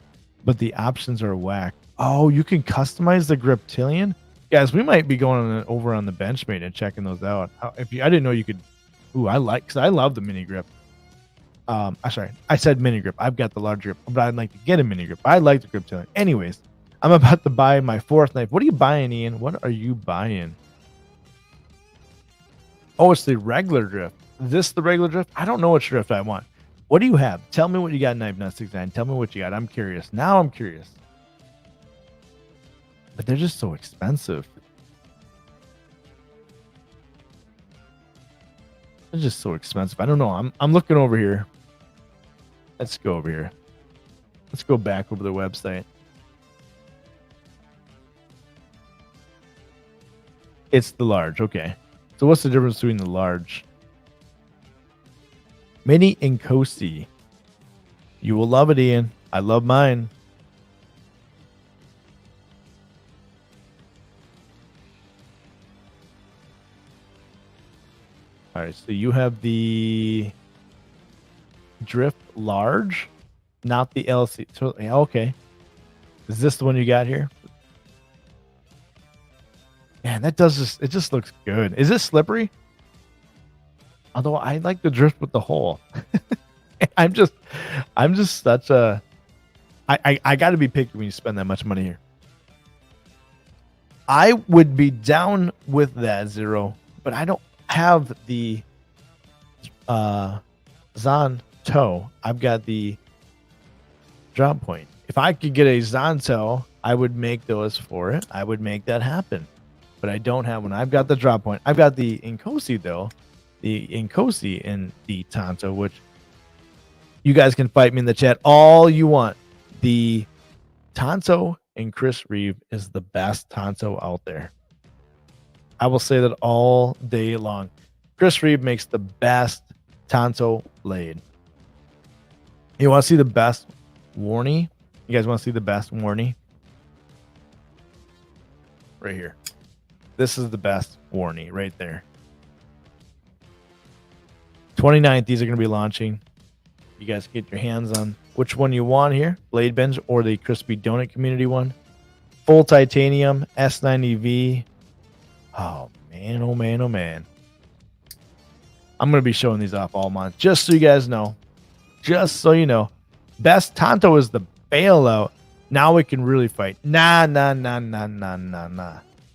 but the options are whack. Oh, you can customize the Griptilian? Guys, we might be going over on the Benchmade and checking those out. I didn't know you could. Ooh, because I love the mini grip. Sorry, I said mini grip. I've got the large grip, but I'd like to get a mini grip. I like the Griptilian. Anyways, I'm about to buy my 4th knife. What are you buying, Ian? What are you buying? Oh, it's the regular drift. Is this the regular drift? I don't know which drift I want. What do you have? Tell me what you got, Knife Nut 69. Tell me what you got. I'm curious. Now I'm curious. But they're just so expensive. They're just so expensive. I don't know. I'm looking over here. Let's go over here. Let's go back over the website. It's the large. Okay. So what's the difference between the large? Mini and Coasty. You will love it, Ian. I love mine. All right, so you have the Drift Large, not the LC. So, yeah, okay. Is this the one you got here? Man, that does just, it just looks good. Is it slippery? Although I like the drift with the hole. I'm just such a, I got to be picky when you spend that much money here. I would be down with that Zero, but I don't have the Zonto. I've got the drop point. If I could get a Zonto, I would make those for it. I would make that happen. But I don't have one. I've got the drop point. I've got the Inkosi though. The Inkosi and the Tonto, which you guys can fight me in the chat all you want. The Tonto and Chris Reeve is the best Tonto out there. I will say that all day long. Chris Reeve makes the best Tonto blade. You want to see the best Warnie? You guys want to see the best Warnie? Right here. This is the best Warnie right there. 29th, these are going to be launching. You guys get your hands on which one you want here. Blade Bench or the Crispy Donut Community one. Full Titanium, S90V. Oh, man, oh, man, oh, man. I'm going to be showing these off all month, just so you guys know. Just so you know. Best Tonto is the bailout. Now we can really fight. Nah.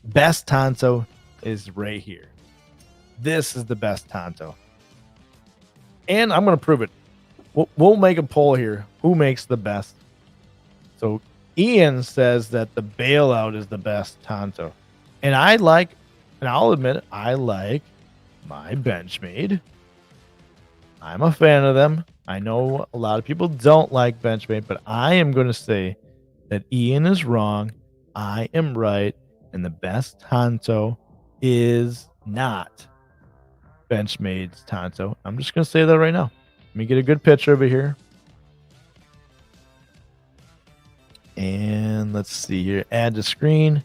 Best Tonto is right here. This is the best Tonto. And I'm going to prove it. We'll make a poll here. Who makes the best? So Ian says that the bailout is the best Tonto. And I'll admit it, I like my Benchmade. I'm a fan of them. I know a lot of people don't like Benchmade, but I am going to say that Ian is wrong. I am right. And the best Tonto is not Benchmade's Tonto. I'm just going to say that right now. Let me get a good picture over here. And let's see here. Add to screen.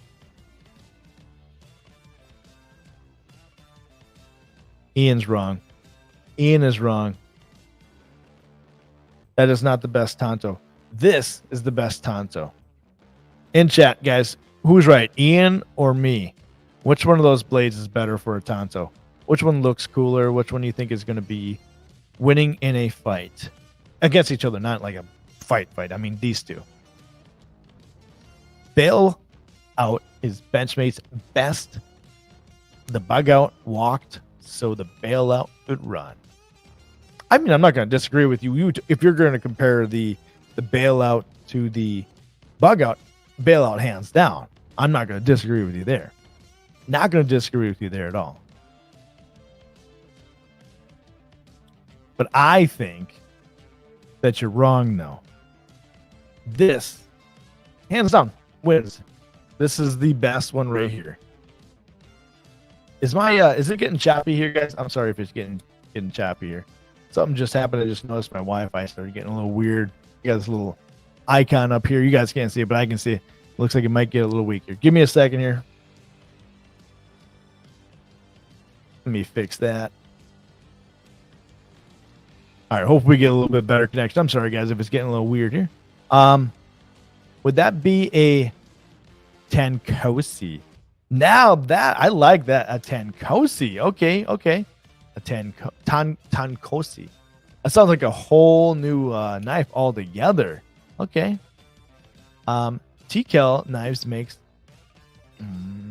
Ian's wrong. Ian is wrong. That is not the best Tonto. This is the best Tonto. In chat, guys, who's right? Ian or me? Which one of those blades is better for a Tonto? Which one looks cooler? Which one do you think is going to be winning in a fight against each other? Not like a fight. I mean, these two. Bail out is Benchmade's best. The bug out walked, so the bailout could run. I mean, I'm not going to disagree with you. If you're going to compare the bailout to the bug out, bailout hands down. I'm not going to disagree with you there. Not going to disagree with you there at all. But I think that you're wrong, though. This, hands down, wins. This is the best one right here. Is it getting choppy here, guys? I'm sorry if it's getting choppy here. Something just happened. I just noticed my Wi-Fi started getting a little weird. You got this little icon up here. You guys can't see it, but I can see it. Looks like it might get a little weak here. Give me a second here. Let me fix that. All right, hopefully we get a little bit better connection. I'm sorry, guys, if it's getting a little weird here. Would that be a Tenkosi. Now that I like that, a Tenkosi. Okay, okay. A Tankosi. That sounds like a whole new knife altogether. Okay. TKL knives makes.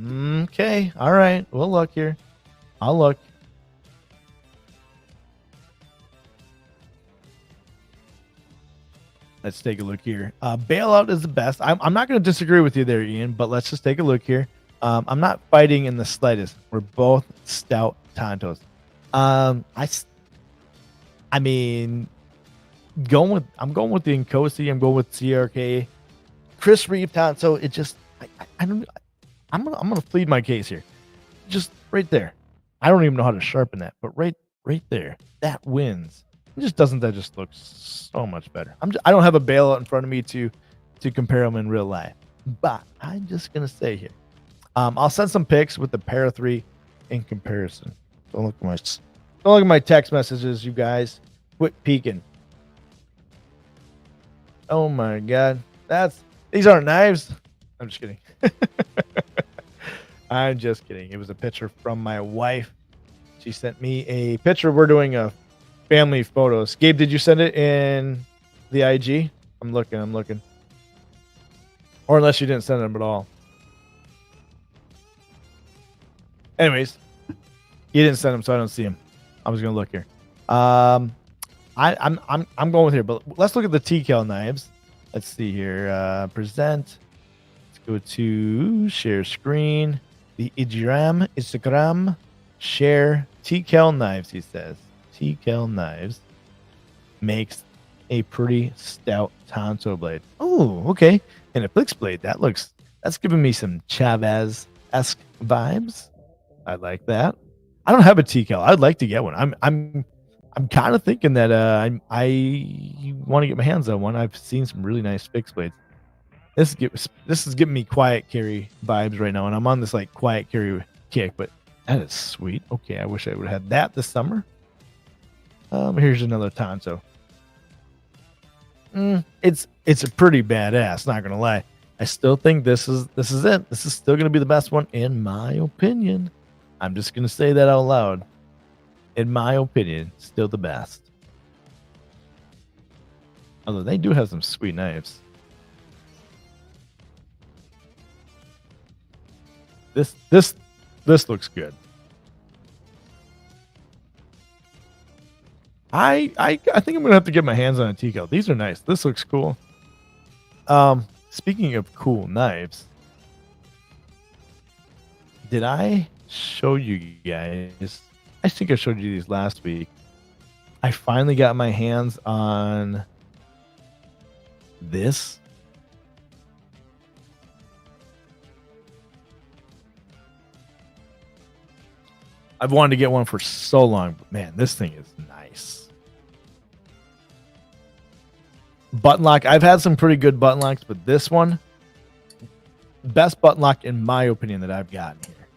Okay. All right. We'll look here. I'll look. Let's take a look here. Bailout is the best. I'm not going to disagree with you there, Ian, but let's just take a look here. I'm not fighting in the slightest. We're both stout Tontos. I mean, I'm going with the Nkosi. I'm going with CRK. Chris Reeve Tonto. It just, I don't. I'm gonna plead my case here. Just right there. I don't even know how to sharpen that, but right there, that wins. It just doesn't. That just looks so much better. I don't have a bailout in front of me to compare them in real life, but I'm just gonna say here. I'll send some pics with the Para 3 in comparison. Don't look at my text messages, you guys. Quit peeking. Oh my god, these aren't knives. I'm just kidding. I'm just kidding. It was a picture from my wife. She sent me a picture. We're doing a family photos. Gabe, did you send it in the IG? I'm looking. Or unless you didn't send them at all. Anyways, you didn't send them, so I don't see them. I was gonna look here. I'm going with here, but let's look at the TKL knives. Let's see here. Present. Let's go to share screen. The Instagram, share TKL knives. He says TKL knives makes a pretty stout Tonto blade. Oh, okay. And a Flix blade. That's giving me some Chavez-esque vibes. I like that. I don't have a TKL. I'd like to get one. I'm kind of thinking that I want to get my hands on one. I've seen some really nice fixed blades. This is giving me quiet carry vibes right now, and I'm on this like quiet carry kick. But that is sweet. Okay, I wish I would have had that this summer. Here's another Tonto. It's a pretty badass. Not gonna lie. I still think this is it. This is still gonna be the best one in my opinion. I'm just gonna say that out loud. In my opinion, still the best. Although they do have some sweet knives. This looks good. I think I'm gonna have to get my hands on a TKL. These are nice. This looks cool. Speaking of cool knives, did I show you guys? I think I showed you these last week. I finally got my hands on this. I've wanted to get one for so long, but man, this thing is nice. Button lock. I've had some pretty good button locks, but this one, best button lock in my opinion that I've gotten here.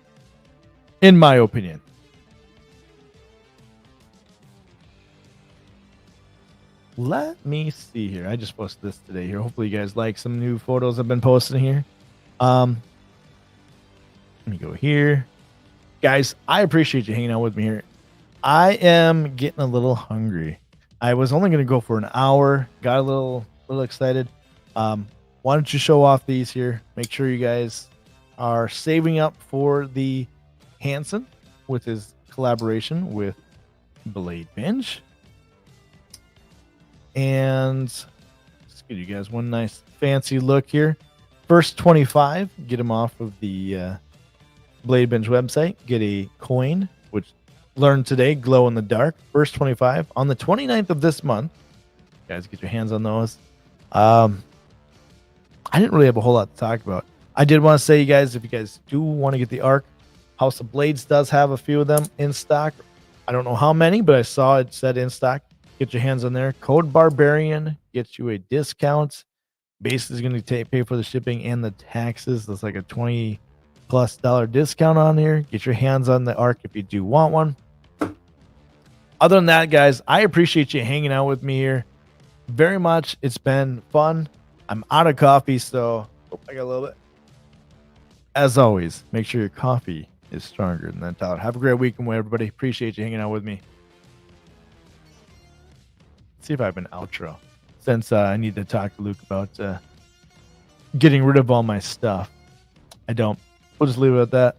In my opinion. Let me see here. I just posted this today here. Hopefully you guys like some new photos I've been posting here. Let me go here. Guys, I appreciate you hanging out with me here. I am getting a little hungry. I was only going to go for an hour. Got a little excited. Why don't you show off these here? Make sure you guys are saving up for the Hanson with his collaboration with Blade Binge. And let's give you guys one nice fancy look here. First 25, get them off of the Blade Binge website. Get a coin, which learned today, glow in the dark. First 25 on the 29th of this month. Guys, get your hands on those. I didn't really have a whole lot to talk about. I did want to say, you guys, if you guys do want to get the Arc, House of Blades does have a few of them in stock. I don't know how many, but I saw it said in stock. Get your hands on there. Code Barbarian gets you a discount. Base is going to pay for the shipping and the taxes. That's like a $20+ discount on here. Get your hands on the Arc if you do want one. Other than that, guys, I appreciate you hanging out with me here very much. It's been fun. I'm out of coffee, so I got a little bit. as always, make sure your coffee is stronger than that doubt. Have a great weekend, everybody. Appreciate you hanging out with me. Let's see if I have an outro, since I need to talk to Luke about getting rid of all my stuff. I don't. We'll just leave it at that.